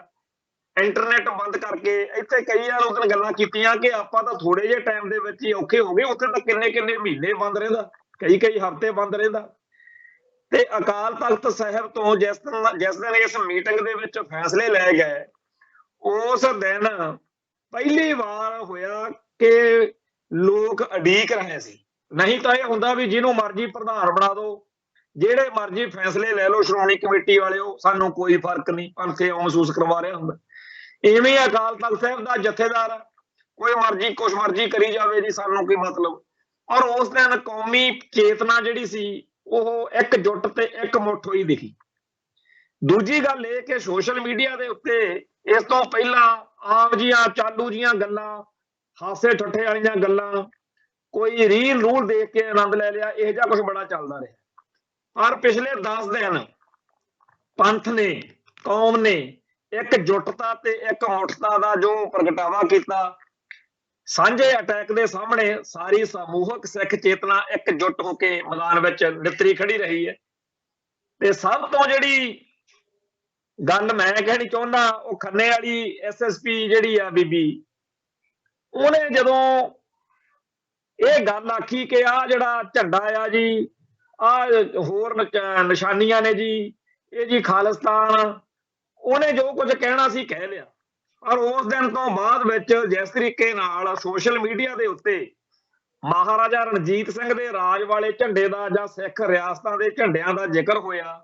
ਇੰਟਰਨੈਟ ਬੰਦ ਕਰਕੇ। ਇੱਥੇ ਕਈ ਵਾਰ ਉਸ ਦਿਨ ਗੱਲਾਂ ਕੀਤੀਆਂ ਕਿ ਆਪਾਂ ਤਾਂ ਥੋੜੇ ਜਿਹੇ ਟਾਈਮ ਦੇ ਵਿੱਚ ਹੀ ਔਖੇ ਹੋ ਗਏ, ਉੱਥੇ ਤਾਂ ਕਿੰਨੇ ਕਿੰਨੇ ਮਹੀਨੇ ਬੰਦ ਰਹਿੰਦਾ, ਕਈ ਕਈ ਹਫ਼ਤੇ ਬੰਦ ਰਹਿੰਦਾ। ਤੇ ਅਕਾਲ ਤਖਤ ਸਾਹਿਬ ਤੋਂ ਜਿਸ ਦਿਨ ਇਸ ਮੀਟਿੰਗ ਦੇ ਵਿੱਚ ਫੈਸਲੇ ਲਏ ਗਏ, ਉਸ ਦਿਨ ਪਹਿਲੀ ਵਾਰ ਹੋਇਆ ਕਿ ਲੋਕ ਉਡੀਕ ਰਹੇ ਸੀ। ਨਹੀਂ ਤਾਂ ਇਹ ਹੁੰਦਾ ਵੀ ਜਿਹਨੂੰ ਮਰਜ਼ੀ ਪ੍ਰਧਾਨ ਬਣਾ ਦਿਓ, ਜਿਹੜੇ ਮਰਜ਼ੀ ਫੈਸਲੇ ਲੈ ਲਓ, ਸ਼੍ਰੋਮਣੀ ਕਮੇਟੀ ਵਾਲਿਓ, ਸਾਨੂੰ ਕੋਈ ਫਰਕ ਨਹੀਂ, ਪੰਥ ਇਉਂ ਮਹਿਸੂਸ ਕਰਵਾ ਰਿਹਾ ਹੁੰਦਾ। ਇਵੇਂ ਅਕਾਲ ਤਖਤ ਸਾਹਿਬ ਦਾ ਜਥੇਦਾਰ ਕੋਈ ਮਰਜ਼ੀ ਕੁਛ ਮਰਜ਼ੀ ਕਰੀ ਜਾਵੇ ਜੀ, ਸਾਨੂੰ ਕੀ ਮਤਲਬ। ਔਰ ਉਸ ਦਿਨ ਕੌਮੀ ਚੇਤਨਾ ਜਿਹੜੀ ਸੀ ਉਹ ਇਕਜੁੱਟ ਤੇ ਇਕਮੁੱਠ ਹੋਈ ਦਿਖੀ। ਦੂਜੀ ਗੱਲ ਇਹ ਕਿ ਸੋਸ਼ਲ ਮੀਡੀਆ ਦੇ ਉੱਤੇ ਇਸ ਤੋਂ ਪਹਿਲਾਂ ਆਮ ਜੀਆਂ ਚਾਲੂ ਜੀਆਂ ਗੱਲਾਂ, ਹਾਸੇ ਠੱਠੇ ਵਾਲੀਆਂ ਗੱਲਾਂ, ਕੋਈ ਰੀਲ ਰੂਲ ਦੇਖ ਕੇ ਆਨੰਦ ਲੈ ਲਿਆ, ਇਹੋ ਜਿਹਾ ਕੁਝ ਬੜਾ ਚੱਲਦਾ ਰਿਹਾ। ਪਰ ਪਿਛਲੇ 10 ਦਿਨ ਪੰਥ ਨੇ, ਕੌਮ ਨੇ ਇਕਜੁੱਟਤਾ ਤੇ ਇਕਮੁੱਠਤਾ ਦਾ ਜੋ ਪ੍ਰਗਟਾਵਾ ਕੀਤਾ, ਸਾਂਝੇ ਅਟੈਕ ਦੇ ਸਾਹਮਣੇ ਸਾਰੀ ਸਮੂਹਕ ਸਿੱਖ ਚੇਤਨਾ ਇਕਜੁੱਟ ਹੋ ਕੇ ਮੈਦਾਨ ਵਿੱਚ ਨਿੱਤਰੀ ਖੜੀ ਰਹੀ ਹੈ। ਤੇ ਸਭ ਤੋਂ ਜਿਹੜੀ ਗੱਲ ਮੈਂ ਕਹਿਣੀ ਚਾਹੁੰਦਾ, ਉਹ ਖੰਨੇ ਵਾਲੀ SSP ਜਿਹੜੀ ਆ ਬੀਬੀ, ਉਹਨੇ ਜਦੋਂ ਇਹ ਗੱਲ ਆਖੀ ਕਿ ਆਹ ਜਿਹੜਾ ਝੰਡਾ ਆ ਜੀ, ਆਹ ਹੋਰ ਨਿਸ਼ਾਨੀਆਂ ਨੇ ਜੀ, ਇਹ ਜੀ ਖਾਲਿਸਤਾਨ, ਉਹਨੇ ਜੋ ਕੁਝ ਕਹਿਣਾ ਸੀ ਕਹਿ ਲਿਆ। ਪਰ ਉਸ ਦਿਨ ਤੋਂ ਬਾਅਦ ਵਿੱਚ ਜਿਸ ਤਰੀਕੇ ਨਾਲ ਸੋਸ਼ਲ ਮੀਡੀਆ ਦੇ ਉੱਤੇ ਮਹਾਰਾਜਾ ਰਣਜੀਤ ਸਿੰਘ ਦੇ ਰਾਜ ਵਾਲੇ ਝੰਡੇ ਦਾ ਜਾਂ ਸਿੱਖ ਰਿਆਸਤਾਂ ਦੇ ਝੰਡਿਆਂ ਦਾ ਜ਼ਿਕਰ ਹੋਇਆ,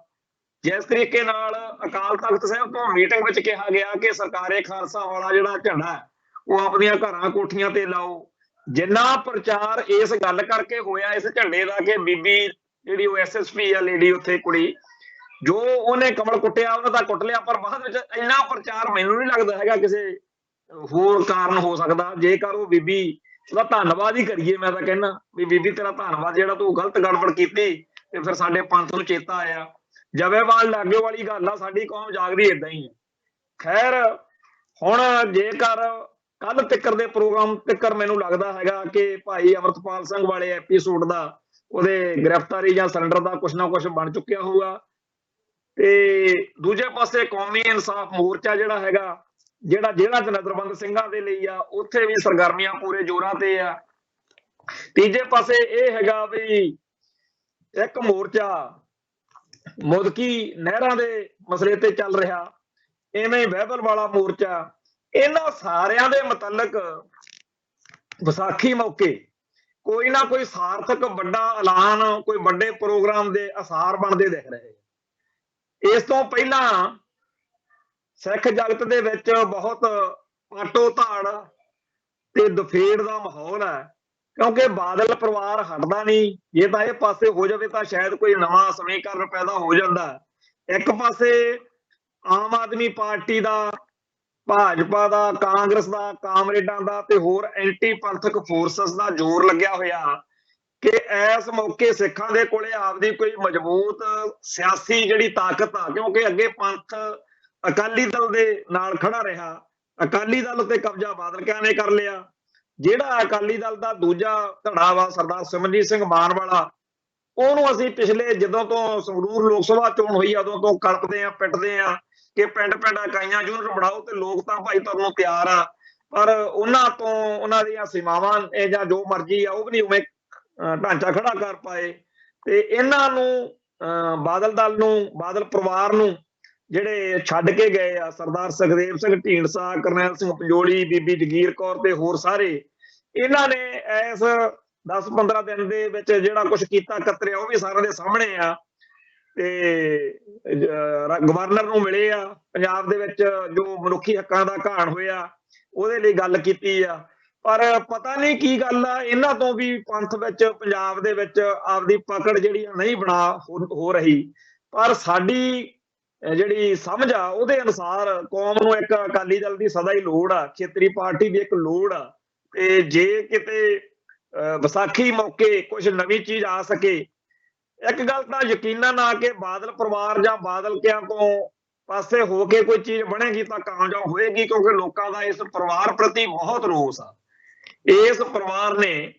ਜਿਸ ਤਰੀਕੇ ਨਾਲ ਅਕਾਲ ਤਖਤ ਸਾਹਿਬ ਤੋਂ ਮੀਟਿੰਗ ਵਿੱਚ ਕਿਹਾ ਗਿਆ ਕਿ ਸਰਕਾਰੇ ਖਾਲਸਾ ਵਾਲਾ ਜਿਹੜਾ ਝੰਡਾ ਉਹ ਆਪਣੀਆਂ ਘਰਾਂ ਕੋਠੀਆਂ ਤੇ ਲਾਓ, ਜਿੰਨਾ ਪ੍ਰਚਾਰ ਇਸ ਗੱਲ ਕਰਕੇ ਹੋਇਆ ਇਸ ਝੰਡੇ ਦਾ ਕਿ ਬੀਬੀ ਜਿਹੜੀ ਉਹ SSP ਆ ਲੇਡੀ, ਉੱਥੇ ਕੁੜੀ, ਜੋ ਉਹਨੇ ਕਮਲ ਕੁੱਟਿਆ ਉਹਨਾਂ ਦਾ ਕੁੱਟ ਲਿਆ, ਪਰ ਬਾਅਦ ਵਿੱਚ ਇੰਨਾ ਪ੍ਰਚਾਰ ਮੈਨੂੰ ਨਹੀਂ ਲੱਗਦਾ ਹੈਗਾ ਕਿਸੇ ਹੋਰ ਕਾਰਨ ਹੋ ਸਕਦਾ। ਜੇਕਰ ਉਹ ਬੀਬੀ, ਉਹਦਾ ਧੰਨਵਾਦ ਹੀ ਕਰੀਏ, ਮੈਂ ਤਾਂ ਕਹਿੰਦਾ ਵੀ ਬੀਬੀ ਤੇਰਾ ਧੰਨਵਾਦ, ਜਿਹੜਾ ਤੂੰ ਗਲਤ ਗੜਬੜ ਕੀਤੀ ਤੇ ਫਿਰ ਸਾਡੇ ਪੰਥ ਨੂੰ ਚੇਤਾ ਆਇਆ। ਜਵੇਵਾਲ ਲਾਗੇ ਵਾਲੀ ਗੱਲ ਆ, ਸਾਡੀ ਕੌਮ ਜਾਗਦੀ ਏਦਾਂ ਹੀ ਹੈ। ਖੈਰ, ਹੁਣ ਜੇਕਰ ਕੱਲ ਤੱਕਰ ਦੇ ਪ੍ਰੋਗਰਾਮ ਤੱਕਰ ਮੈਨੂੰ ਲੱਗਦਾ ਹੈਗਾ ਕਿ ਭਾਈ ਅਮਰਤਪਾਲ ਸਿੰਘ ਵਾਲੇ ਐਪੀਸੋਡ ਦਾ, ਉਹਦੇ ਗ੍ਰਿਫਤਾਰੀ ਜਾਂ ਸਰੈਂਡਰ ਦਾ ਕੁਛ ਨਾ ਕੁਛ ਬਣ ਚੁੱਕਿਆ ਹੋਊਗਾ। ਤੇ ਦੂਜੇ ਪਾਸੇ ਕੌਮੀ ਇਨਸਾਫ ਮੋਰਚਾ ਜਿਹੜਾ ਹੈਗਾ, ਜਿਹੜਾ ਜੇਲ੍ਹਾਂ 'ਚ ਨਜ਼ਰਬੰਦ ਸਿੰਘਾਂ ਦੇ ਲਈ ਆ, ਉੱਥੇ ਵੀ ਸਰਗਰਮੀਆਂ ਪੂਰੇ ਜ਼ੋਰਾਂ ਤੇ ਆ। ਤੀਜੇ ਪਾਸੇ ਇਹ ਹੈਗਾ ਵੀ ਇੱਕ ਮੋਰਚਾ ਮੁਦਕੀ ਨਹਿਰਾਂ ਦੇ ਮਸਲੇ ਤੇ ਚੱਲ ਰਿਹਾ, ਇਵੇਂ ਬਹਿਬਲ ਵਾਲਾ ਮੋਰਚਾ। ਇਹਨਾਂ ਸਾਰਿਆਂ ਦੇ ਮੁਤਲਕ ਵਿਸਾਖੀ ਮੌਕੇ ਕੋਈ ਨਾ ਕੋਈ ਸਾਰਥਕ ਵੱਡਾ ਐਲਾਨ, ਕੋਈ ਵੱਡੇ ਪ੍ਰੋਗਰਾਮ ਦੇ ਆਸਾਰ ਬਣਦੇ ਦਿਖ ਰਹੇ। ਇਸ ਤੋਂ ਪਹਿਲਾਂ ਸਿੱਖ ਜਗਤ ਦੇ ਵਿੱਚ ਬਹੁਤ ਪਾਟੋ ਧਾੜ ਤੇ ਦਫੇੜ ਦਾ ਮਾਹੌਲ ਹੈ, ਕਿਉਂਕਿ ਬਾਦਲ ਪਰਿਵਾਰ ਹਟਦਾ ਨਹੀਂ। ਜੇ ਤਾਂ ਇਹ ਪਾਸੇ ਹੋ ਜਾਵੇ ਤਾਂ ਸ਼ਾਇਦ ਕੋਈ ਨਵਾਂ ਸਮੀਕਰਨ ਪੈਦਾ ਹੋ ਜਾਂਦਾ। ਇੱਕ ਪਾਸੇ ਆਮ ਆਦਮੀ ਪਾਰਟੀ ਦਾ, ਭਾਜਪਾ ਦਾ, ਕਾਂਗਰਸ ਦਾ, ਕਾਮਰੇਡਾਂ ਦਾ ਤੇ ਹੋਰ ਐਂਟੀ ਪੰਥਕ ਫੋਰਸਸ ਦਾ ਜ਼ੋਰ ਲੱਗਿਆ ਹੋਇਆ ਕਿ ਇਸ ਮੌਕੇ ਸਿੱਖਾਂ ਦੇ ਕੋਲੇ ਆਪਦੀ ਕੋਈ ਮਜ਼ਬੂਤ ਸਿਆਸੀ ਜਿਹੜੀ ਤਾਕਤ ਆ, ਕਿਉਂਕਿ ਅੱਗੇ ਪੰਥ ਅਕਾਲੀ ਦਲ ਦੇ ਨਾਲ ਖੜਾ ਰਿਹਾ, ਅਕਾਲੀ ਦਲ ਉੱਤੇ ਕਬਜ਼ਾ ਬਾਦਲਕਿਆਂ ਨੇ ਕਰ ਲਿਆ। ਜਿਹੜਾ ਅਕਾਲੀ ਦਲ ਦਾ ਦੂਜਾ ਧੜਾ ਵਾ ਸਰਦਾਰ ਸਿਮਰਜੀਤ ਸਿੰਘ ਮਾਨ ਵਾਲਾ, ਉਹਨੂੰ ਅਸੀਂ ਪਿਛਲੇ ਜਦੋਂ ਤੋਂ ਸੰਗਰੂਰ ਲੋਕ ਸਭਾ ਚੋਣ ਹੋਈ ਉਦੋਂ ਤੋਂ ਕਲਪਦੇ ਆ, ਪਿੱਟਦੇ ਆ ਕਿ ਪਿੰਡ ਪਿੰਡ ਇਕਾਈਆਂ ਯੂਨਿਟ ਬਣਾਓ ਤੇ ਲੋਕ ਤਾਂ ਭਾਈ ਤੁਹਾਨੂੰ ਤਿਆਰ ਆ, ਪਰ ਉਹਨਾਂ ਤੋਂ ਉਹਨਾਂ ਦੀਆਂ ਸੀਮਾਵਾਂ ਇਹ ਜਾਂ ਜੋ ਮਰਜ਼ੀ ਆ ਉਹ ਵੀ ਨਹੀਂ ਉਵੇਂ ਢਾਂਚਾ ਖੜਾ ਕਰ ਪਾਏ। ਤੇ ਇਹਨਾਂ ਨੂੰ ਬਾਦਲ ਦਲ ਨੂੰ, ਬਾਦਲ ਪਰਿਵਾਰ ਨੂੰ ਜਿਹੜੇ ਛੱਡ ਕੇ ਗਏ ਆ, ਸਰਦਾਰ ਸੁਖਦੇਵ ਸਿੰਘ ਢੀਂਡਸਾ, ਕਰਨੈਲ ਸਿੰਘ ਪੰਜੋਲੀ, ਬੀਬੀ ਜਗੀਰ ਕੌਰ ਤੇ ਹੋਰ ਸਾਰੇ, ਇਹਨਾਂ ਨੇ ਇਸ 10-15 ਦਿਨ ਦੇ ਵਿੱਚ ਜਿਹੜਾ ਕੁਛ ਕੀਤਾ ਕਤਰਿਆ ਉਹ ਵੀ ਸਾਰਿਆਂ ਦੇ ਸਾਹਮਣੇ ਆ। ਗਵਰਨਰ ਨੂੰ ਮਿਲੇ ਆ, ਪੰਜਾਬ ਦੇ ਵਿੱਚ ਜੋ ਮਨੁੱਖੀ ਹੱਕਾਂ ਦਾ ਘਾਣ ਹੋਇਆ ਉਹਦੇ ਲਈ ਗੱਲ ਕੀਤੀ ਆ। ਪਰ ਪਤਾ ਨਹੀਂ ਕੀ ਗੱਲ ਆ, ਇਹਨਾਂ ਤੋਂ ਵੀ ਪੰਥ ਵਿੱਚ ਪੰਜਾਬ ਦੇ ਵਿੱਚ ਆਪਦੀ ਪਕੜ ਜਿਹੜੀ ਨਹੀਂ ਹੋ ਰਹੀ। ਪਰ ਸਾਡੀ ਜਿਹੜੀ ਸਮਝ ਆ ਉਹਦੇ ਅਨੁਸਾਰ ਕੌਮ ਨੂੰ ਇੱਕ ਅਕਾਲੀ ਦਲ ਦੀ ਸਦਾ ਹੀ ਲੋੜ ਆ, ਖੇਤਰੀ ਪਾਰਟੀ ਦੀ ਇੱਕ ਲੋੜ ਆ। ਤੇ ਜੇ ਕਿਤੇ ਵਿਸਾਖੀ ਮੌਕੇ ਕੁਝ ਨਵੀਂ ਚੀਜ਼ ਆ ਸਕੇ, ਇੱਕ ਗੱਲ ਤਾਂ ਯਕੀਨਨ ਆ ਕਿ ਬਾਦਲ ਪਰਿਵਾਰ ਜਾਂ ਬਾਦਲਕਿਆਂ ਤੋਂ ਪਾਸੇ ਹੋ ਕੇ ਕੋਈ ਚੀਜ਼ ਬਣੇਗੀ ਤਾਂ ਕਾਮਯਾਬ ਹੋਏਗੀ, ਕਿਉਂਕਿ ਲੋਕਾਂ ਦਾ ਇਸ ਪਰਿਵਾਰ ਪ੍ਰਤੀ ਬਹੁਤ ਰੋਸ ਆ। ਇਸ ਪਰਿਵਾਰ ਨੇ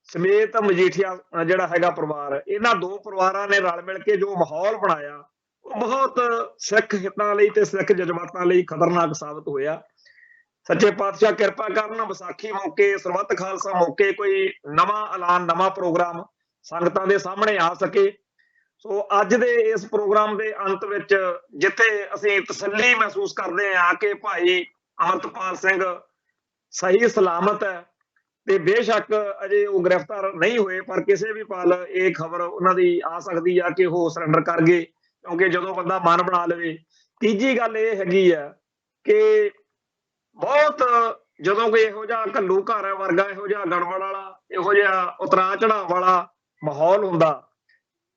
ਸਮੇਤ ਮਜੀਠੀਆ ਜਿਹੜਾ ਹੈਗਾ ਪਰਿਵਾਰ, ਇਹਨਾਂ ਦੋ ਪਰਿਵਾਰਾਂ ਨੇ ਰਲ ਮਿਲ ਕੇ ਜੋ ਮਾਹੌਲ ਬਣਾਇਆ ਉਹ ਬਹੁਤ ਸਿੱਖ ਹਿੱਤਾਂ ਲਈ ਤੇ ਸਿੱਖ ਜਜ਼ਬਾਤਾਂ ਲਈ ਖਤਰਨਾਕ ਸਾਬਤ ਹੋਇਆ। ਸੱਚੇ ਪਾਤਸ਼ਾਹ ਕਿਰਪਾ ਕਰਨ, ਵਿਸਾਖੀ ਮੌਕੇ, ਸਰਬੱਤ ਖਾਲਸਾ ਮੌਕੇ ਕੋਈ ਨਵਾਂ ਐਲਾਨ, ਨਵਾਂ ਪ੍ਰੋਗਰਾਮ ਸੰਗਤਾਂ ਦੇ ਸਾਹਮਣੇ ਆ ਸਕੇ। ਸੋ ਅੱਜ ਦੇ ਇਸ ਪ੍ਰੋਗਰਾਮ ਦੇ ਅੰਤ ਵਿੱਚ ਜਿੱਥੇ ਅਸੀਂ ਤਸੱਲੀ ਮਹਿਸੂਸ ਕਰਦੇ ਹਾਂ ਕਿ ਭਾਈ ਅਮਰਤਪਾਲ ਸਿੰਘ ਸਹੀ ਸਲਾਮਤ ਹੈ, ਤੇ ਬੇਸ਼ੱਕ ਅਜੇ ਉਹ ਗ੍ਰਿਫਤਾਰ ਨਹੀਂ ਹੋਏ, ਪਰ ਕਿਸੇ ਵੀ ਪਲ ਇਹ ਖਬਰ ਉਹਨਾਂ ਦੀ ਆ ਸਕਦੀ ਆ ਕਿ ਉਹ ਸਰੈਂਡਰ ਕਰ ਗਏ, ਕਿਉਂਕਿ ਜਦੋਂ ਬੰਦਾ ਮਨ ਬਣਾ ਲਵੇ। ਤੀਜੀ ਗੱਲ ਇਹ ਹੈਗੀ ਆ ਕਿ ਬਹੁਤ ਜਦੋਂ ਕੋਈ ਇਹੋ ਜਿਹਾ ਘੱਲੂ ਘਰ ਵਰਗਾ, ਇਹੋ ਜਿਹਾ ਗੜਬੜ ਵਾਲਾ, ਇਹੋ ਜਿਹਾ ਉਤਰਾ ਚੜਾਅ ਵਾਲਾ ਮਾਹੌਲ ਹੁੰਦਾ,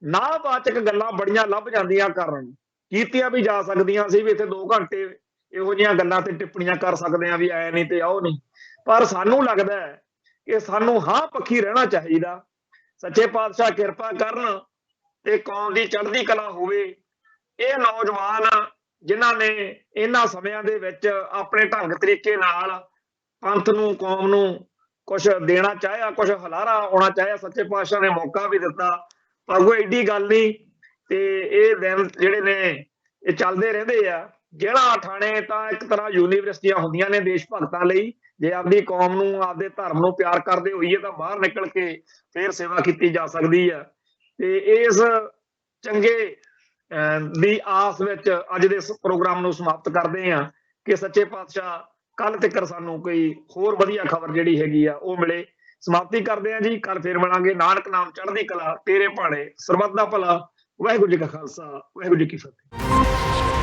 ਨਾਵਾਚਕ ਗੱਲਾਂ ਬੜੀਆਂ ਲੱਭ ਜਾਂਦੀਆਂ ਕਰਨ, ਕੀਤੀਆਂ ਵੀ ਜਾ ਸਕਦੀਆਂ ਸੀ ਵੀ ਇੱਥੇ 2 ਘੰਟੇ ਇਹੋ ਜਿਹੀਆਂ ਗੱਲਾਂ ਤੇ ਟਿੱਪਣੀਆਂ ਕਰ ਸਕਦੇ ਆ ਵੀ ਐ ਨਹੀਂ ਤੇ ਉਹ ਨਹੀਂ। ਪਰ ਸਾਨੂੰ ਲੱਗਦਾ ਹੈ ਕਿ ਸਾਨੂੰ ਹਾਂ ਪੱਖੀ ਰਹਿਣਾ ਚਾਹੀਦਾ। ਸੱਚੇ ਪਾਤਸ਼ਾਹ ਕਿਰਪਾ ਕਰਨ ਤੇ ਕੌਮ ਦੀ ਚੜ੍ਹਦੀ ਕਲਾ ਹੋਵੇ। ਇਹ ਨੌਜਵਾਨ ਜਿਨ੍ਹਾਂ ਨੇ ਇਹਨਾਂ ਸਮਿਆਂ ਦੇ ਵਿੱਚ ਆਪਣੇ ਢੰਗ ਤਰੀਕੇ ਨਾਲ ਪੰਥ ਨੂੰ, ਕੌਮ ਨੂੰ ਕੁਛ ਦੇਣਾ ਚਾਹਿਆ, ਕੁਛ ਹੁਲਾਰਾ ਆਉਣਾ ਚਾਹਿਆ, ਸੱਚੇ ਪਾਤਸ਼ਾਹ ਨੇ ਮੌਕਾ ਵੀ ਦਿੱਤਾ। ਪਰ ਕੋਈ ਏਡੀ ਗੱਲ ਨਹੀਂ। ਤੇ ਇਹ ਦਿਨ ਜਿਹੜੇ ਨੇ ਇਹ ਚੱਲਦੇ ਰਹਿੰਦੇ ਆ। ਜਿਹੜਾ ਠਾਣੇ ਤਾਂ ਇੱਕ ਤਰ੍ਹਾਂ ਯੂਨੀਵਰਸਿਟੀਆਂ ਹੁੰਦੀਆਂ ਨੇ ਦੇਸ਼ ਭਗਤਾਂ ਲਈ। ਜੇ ਆਪਦੀ ਕੌਮ ਨੂੰ, ਆਪਦੇ ਧਰਮ ਨੂੰ ਪਿਆਰ ਕਰਦੇ ਹੋਈਏ ਤਾਂ ਬਾਹਰ ਨਿਕਲ ਕੇ ਫੇਰ ਸੇਵਾ ਕੀਤੀ ਜਾ ਸਕਦੀ ਆ। ਤੇ ਇਸ ਚੰਗੇ ਦੀ ਆਸ ਵਿੱਚ ਅੱਜ ਦੇ ਇਸ ਪ੍ਰੋਗਰਾਮ ਨੂੰ ਸਮਾਪਤ ਕਰਦੇ ਆ ਕਿ ਸੱਚੇ ਪਾਤਸ਼ਾਹ ਕੱਲ ਤੱਕ ਸਾਨੂੰ ਕੋਈ ਹੋਰ ਵਧੀਆ ਖਬਰ ਜਿਹੜੀ ਹੈਗੀ ਆ ਉਹ ਮਿਲੇ। ਸਮਾਪਤੀ ਕਰਦੇ ਆ ਜੀ। ਕੱਲ ਫੇਰ ਮਿਲਾਂਗੇ। ਨਾਨਕ ਨਾਮ ਚੜ੍ਹਦੀ ਕਲਾ, ਤੇਰੇ ਭਾਣੇ, ਸਰਬੱਤ ਦਾ ਭਲਾ। ਵਾਹਿਗੁਰੂ ਜੀ ਕਾ ਖਾਲਸਾ, ਵਾਹਿਗੁਰੂ ਜੀ ਕੀ ਫਤਿਹ।